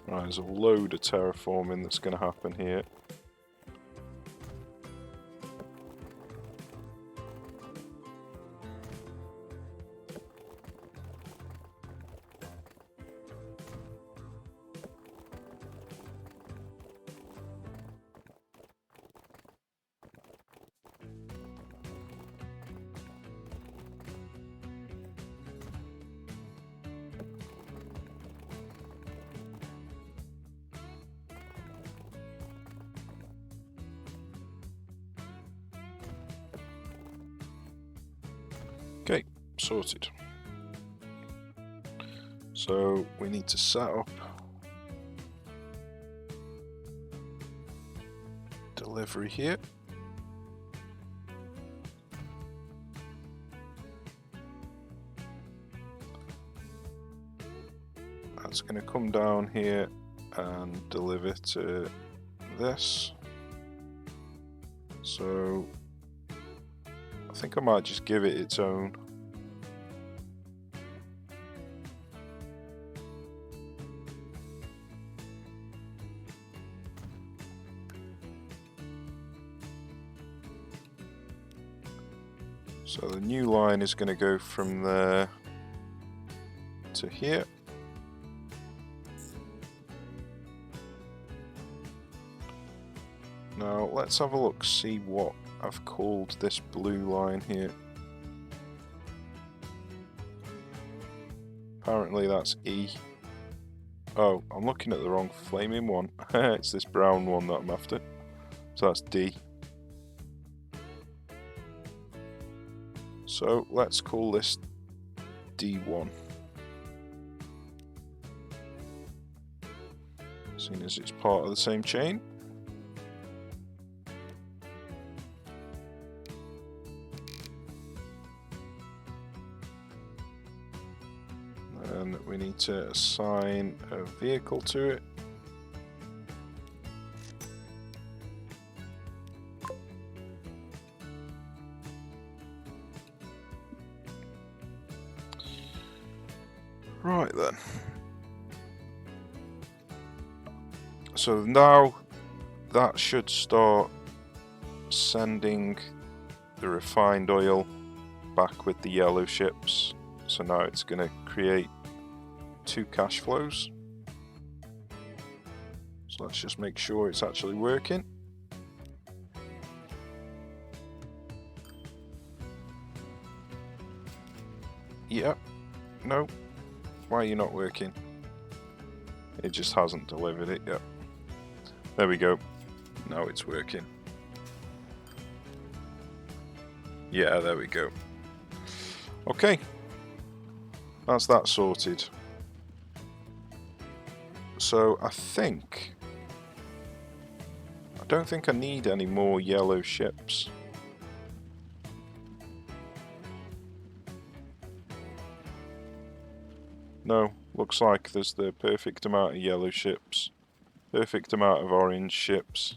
Right, there's a load of terraforming that's going to happen here. Okay, sorted. So we need to set up delivery here. That's going to come down here and deliver to this. So I think I might just give it its own. So the new line is going to go from there to here. Now let's have a look, see what I've called this blue line here. Apparently that's E. Oh, I'm looking at the wrong flaming one. It's this brown one that I'm after. So that's D. So let's call this D1. Seeing as it's part of the same chain. And we need to assign a vehicle to it. Right then. So now that should start sending the refined oil back with the yellow ships. So now it's going to create 2 cash flows. So let's just make sure it's actually working. Yep. No. Why are you not working? It just hasn't delivered it yet. There we go. Now it's working. Yeah, there we go. Okay. That's that sorted. So I don't think I need any more yellow ships. No, looks like there's the perfect amount of yellow ships, perfect amount of orange ships.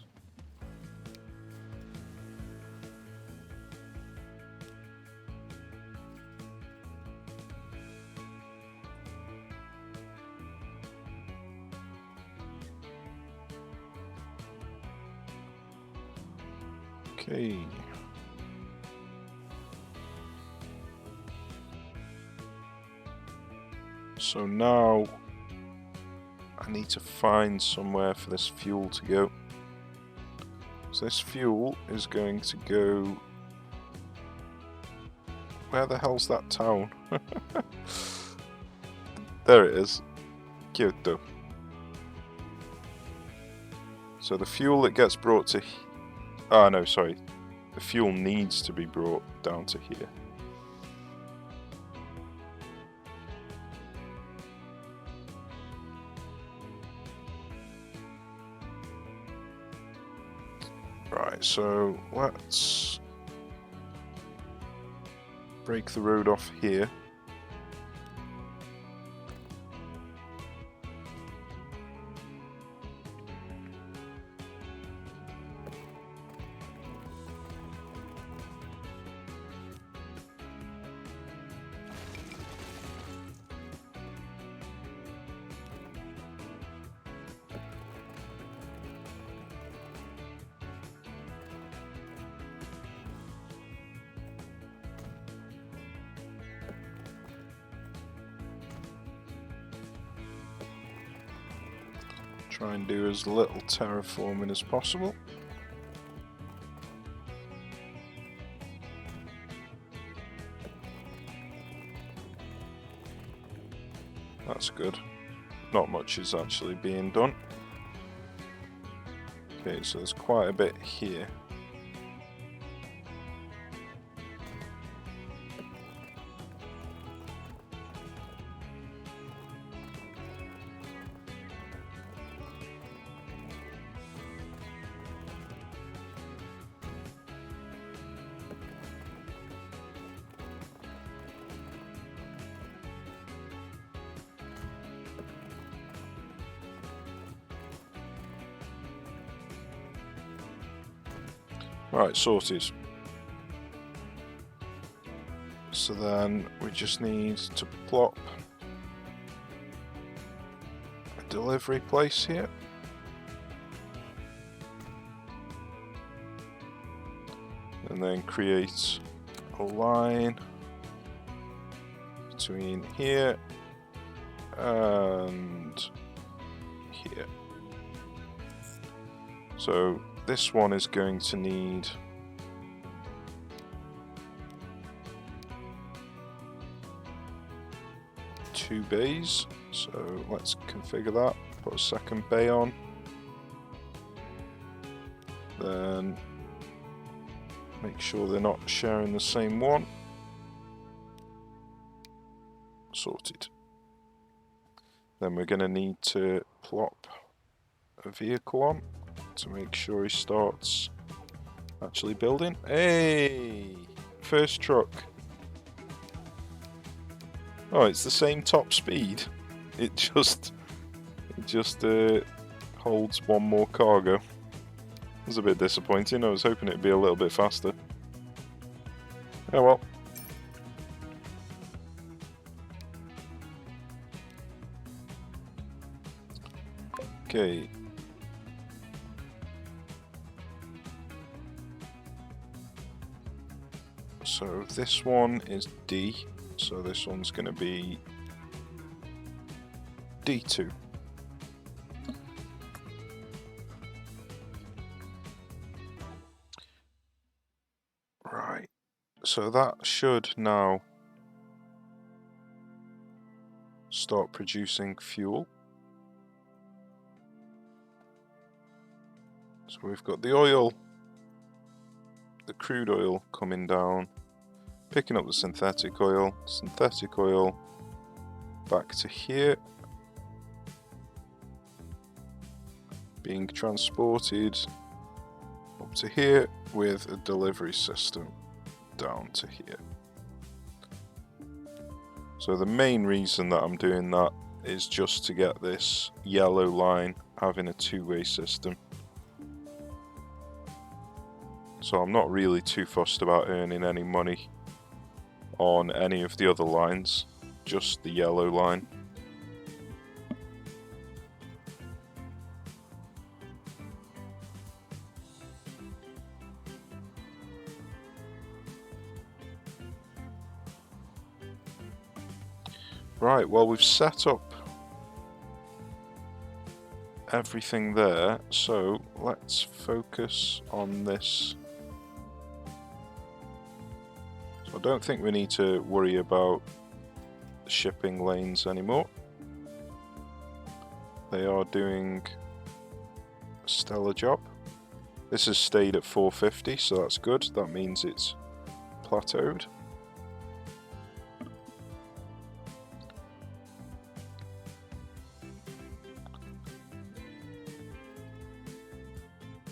Okay. So now I need to find somewhere for this fuel to go. So this fuel is going to go... Where the hell's that town? There it is. Kyoto. So the fuel that gets brought to... Ah, no, sorry. The fuel needs to be brought down to here. Right, so let's break the road off here. Try and do as little terraforming as possible. That's good. Not much is actually being done. Okay, so there's quite a bit here. Right, sorted. So then we just need to plop a delivery place here. And then create a line between here and here. So this one is going to need 2 bays, so let's configure that. Put a second bay on. Then make sure they're not sharing the same one. Sorted. Then we're going to need to plop a vehicle on to make sure he starts actually building. Hey! First truck. Oh, it's the same top speed. It just holds one more cargo. It was a bit disappointing. I was hoping it'd be a little bit faster. Oh well. Okay. So this one is D, so this one's going to be D2. Right, so that should now start producing fuel. So we've got the oil, the crude oil coming down, picking up the synthetic oil, back to here, being transported up to here with a delivery system down to here. So the main reason that I'm doing that is just to get this yellow line having a two-way system. So I'm not really too fussed about earning any money on any of the other lines, just the yellow line. Right, well we've set up everything there, so let's focus on this. So I don't think we need to worry about shipping lanes anymore. They are doing a stellar job. This has stayed at 450, so that's good. That means it's plateaued.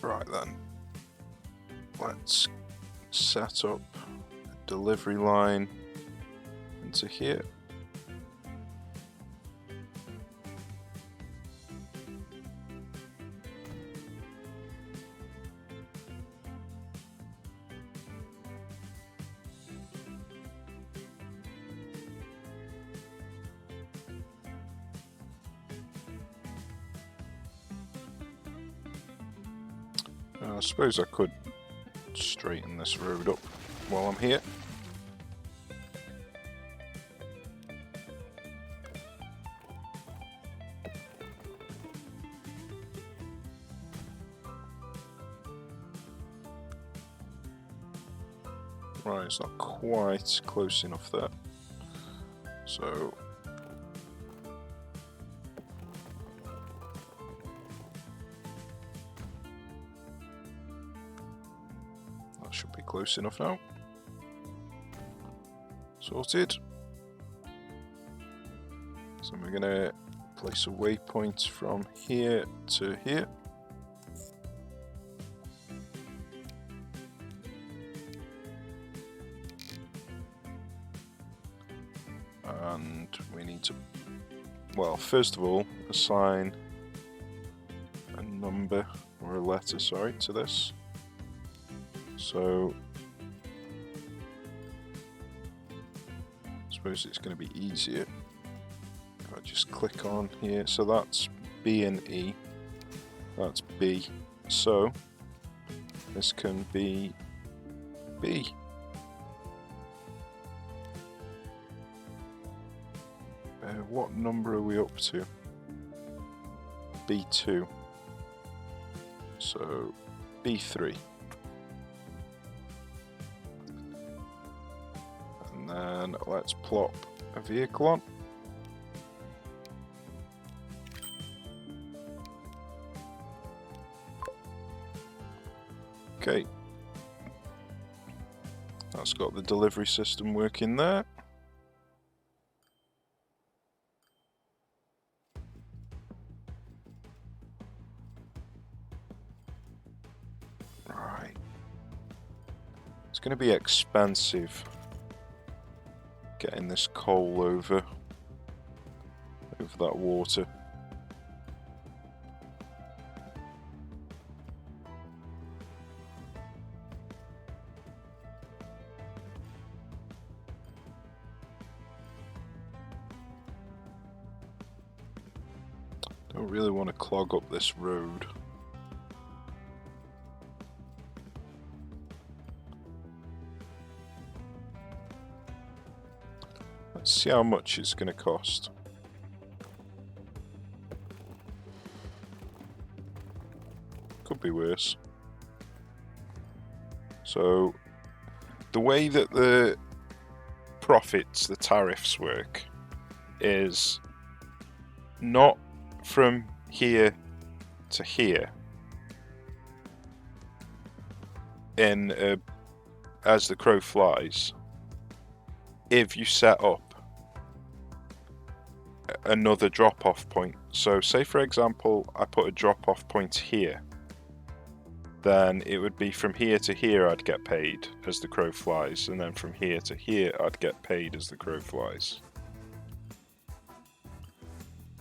Right then, let's set up a delivery line into here. I suppose I could straighten this road up while I'm here. Right, it's not quite close enough there. So should be close enough now. Sorted. So we're going to place a waypoint from here to here. And we need to, well, first of all, assign a number or a letter, sorry, to this. So I suppose it's going to be easier if I just click on here. So that's B and E, that's B. So this can be B. What number are we up to? B2. So B3. And then let's plop a vehicle on. Okay. That's got the delivery system working there. Right. It's going to be expensive getting this coal over that water. Don't really want to clog up this road. Let's see how much it's going to cost. Could be worse. So, the way that the profits, the tariffs work, is not from here to here in as the crow flies. If you set up another drop-off point, so say for example I put a drop-off point here, then it would be from here to here I'd get paid as the crow flies, and then from here to here I'd get paid as the crow flies.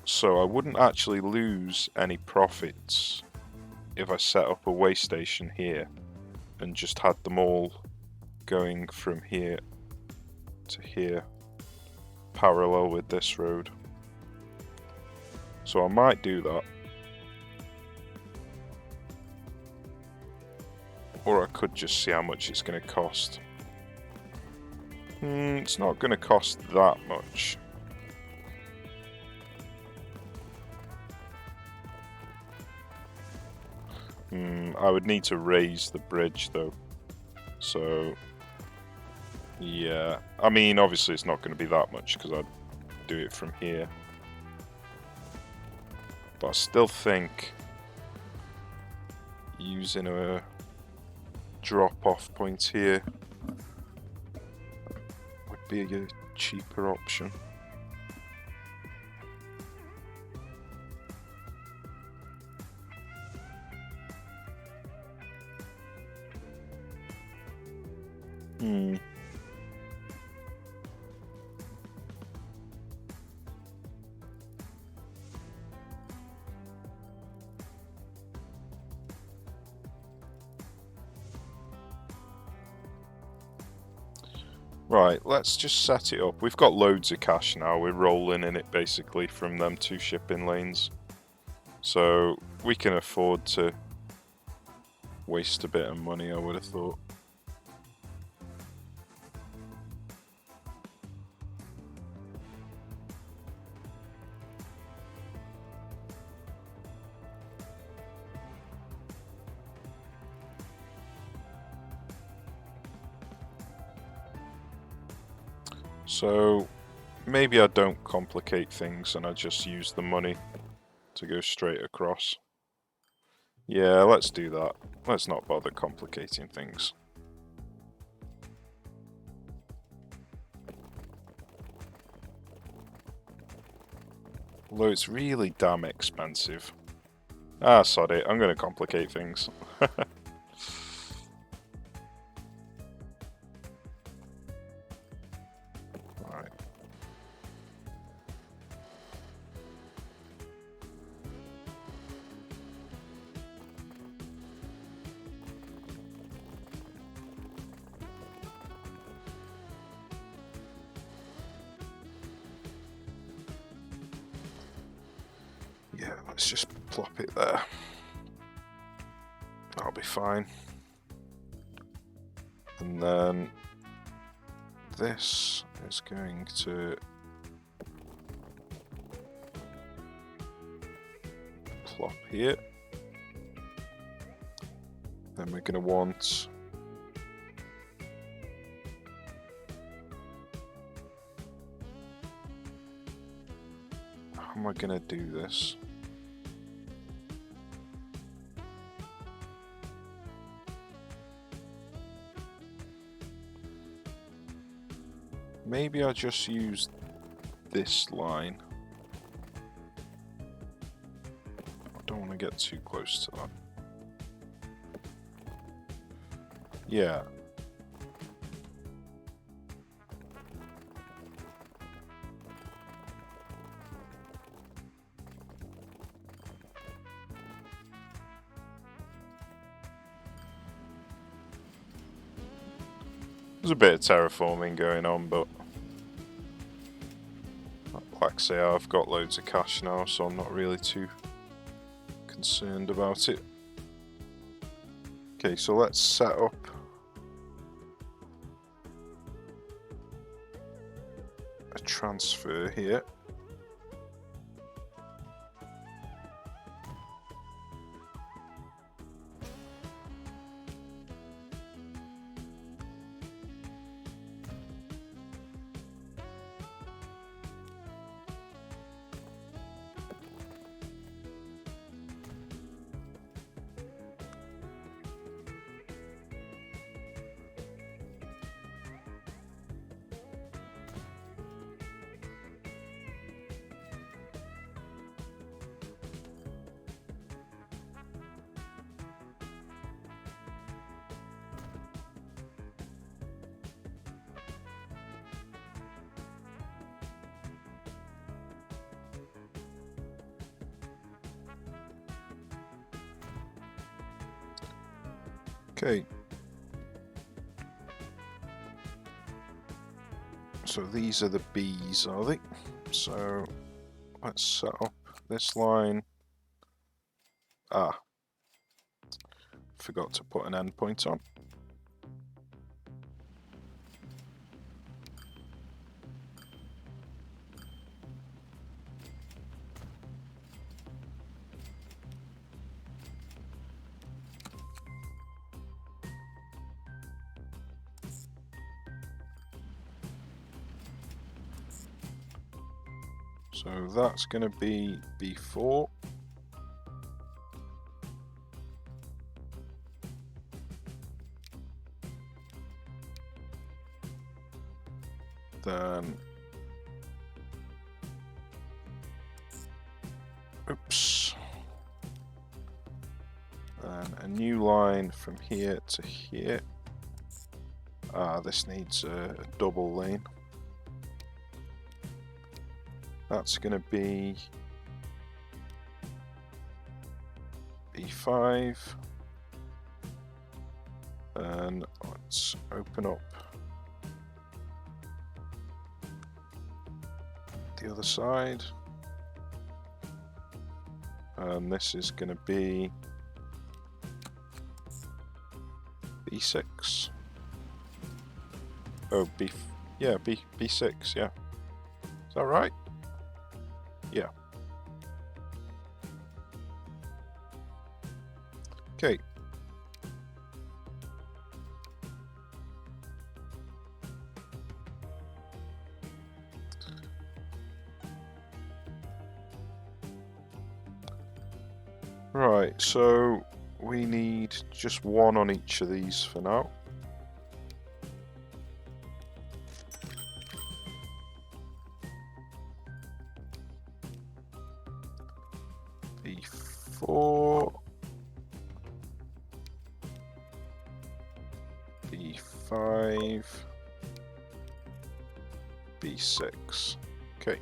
So I wouldn't actually lose any profits if I set up a way station here and just had them all going from here to here, parallel with this road. So I might do that. Or I could just see how much it's going to cost. It's not going to cost that much. I would need to raise the bridge though. So, yeah. I mean, obviously it's not going to be that much because I'd do it from here. But I still think using a drop-off point here would be a cheaper option. Right, let's just set it up. We've got loads of cash now. We're rolling in it basically from them 2 shipping lanes. So we can afford to waste a bit of money, I would have thought. So maybe I don't complicate things and I just use the money to go straight across. Yeah, let's do that. Let's not bother complicating things. Although it's really damn expensive. Ah, sod it, I'm going to complicate things. Yeah, let's just plop it there. That'll be fine. And then this is going to plop here. Then we're going to want how am I going to do this? maybe I just use this line. I don't want to get too close to that. Yeah. There's a bit of terraforming going on, but like I say, I've got loads of cash now, so I'm not really too concerned about it. Okay, so let's set up a transfer here. Okay. So these are the Bs, are they? So let's set up this line. Ah, forgot to put an endpoint on. So that's going to be B4. Then, oops. Then a new line from here to here. Ah, this needs a double lane. That's going to be B5. And let's open up the other side. And this is going to be B6. Oh, B6, yeah. Is that right? Yeah. Okay. Right, so we need just one on each of these for now. B4, B5, B6. Okay,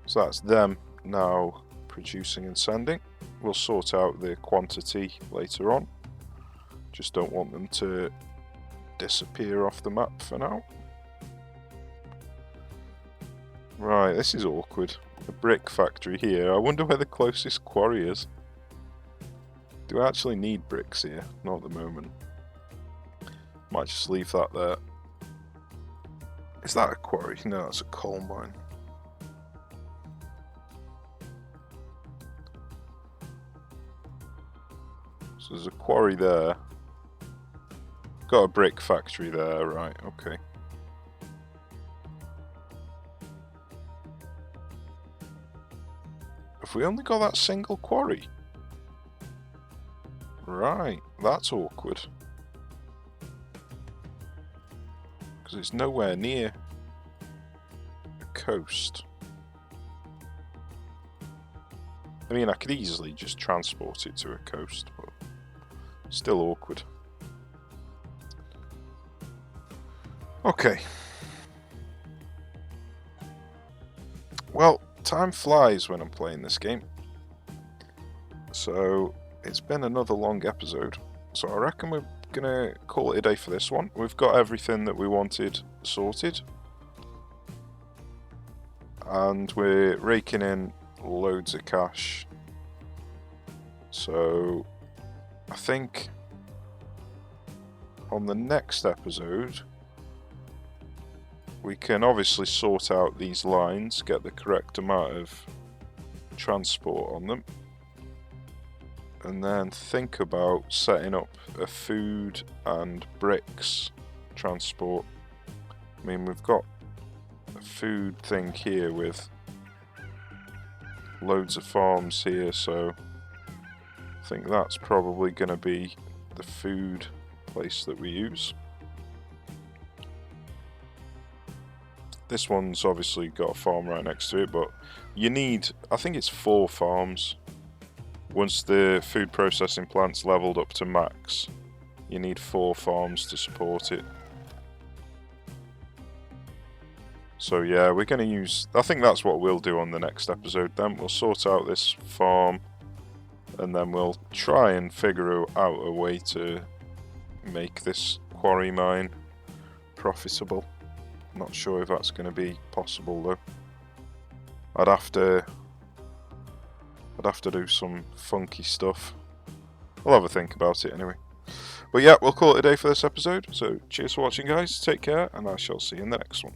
so that's them now producing and sending. We'll sort out the quantity later on. Just don't want them to disappear off the map for now. Right, this is awkward. A brick factory here. I wonder where the closest quarry is. Do I actually need bricks here? Not at the moment. Might just leave that there. Is that a quarry? No, that's a coal mine. So there's a quarry there. Got a brick factory there, right, okay. Have we only got that single quarry? Right, that's awkward. Because it's nowhere near coast. I mean, I could easily just transport it to a coast, but still awkward. Okay. Well, time flies when I'm playing this game. So, it's been another long episode. So I reckon we're gonna call it a day for this one. We've got everything that we wanted sorted. And we're raking in loads of cash. So I think on the next episode we can obviously sort out these lines, get the correct amount of transport on them, and then think about setting up a food and bricks transport. I mean, we've got a food thing here with loads of farms here, so I think that's probably going to be the food place that we use. This one's obviously got a farm right next to it, but you need, I think it's 4 farms. Once the food processing plant's leveled up to max, you need 4 farms to support it. So yeah, we're going to use, I think that's what we'll do on the next episode then. We'll sort out this farm, and then we'll try and figure out a way to make this quarry mine profitable. Not sure if that's going to be possible though. I'd have to do some funky stuff. I'll have a think about it anyway. But yeah, we'll call it a day for this episode. So cheers for watching, guys. Take care, and I shall see you in the next one.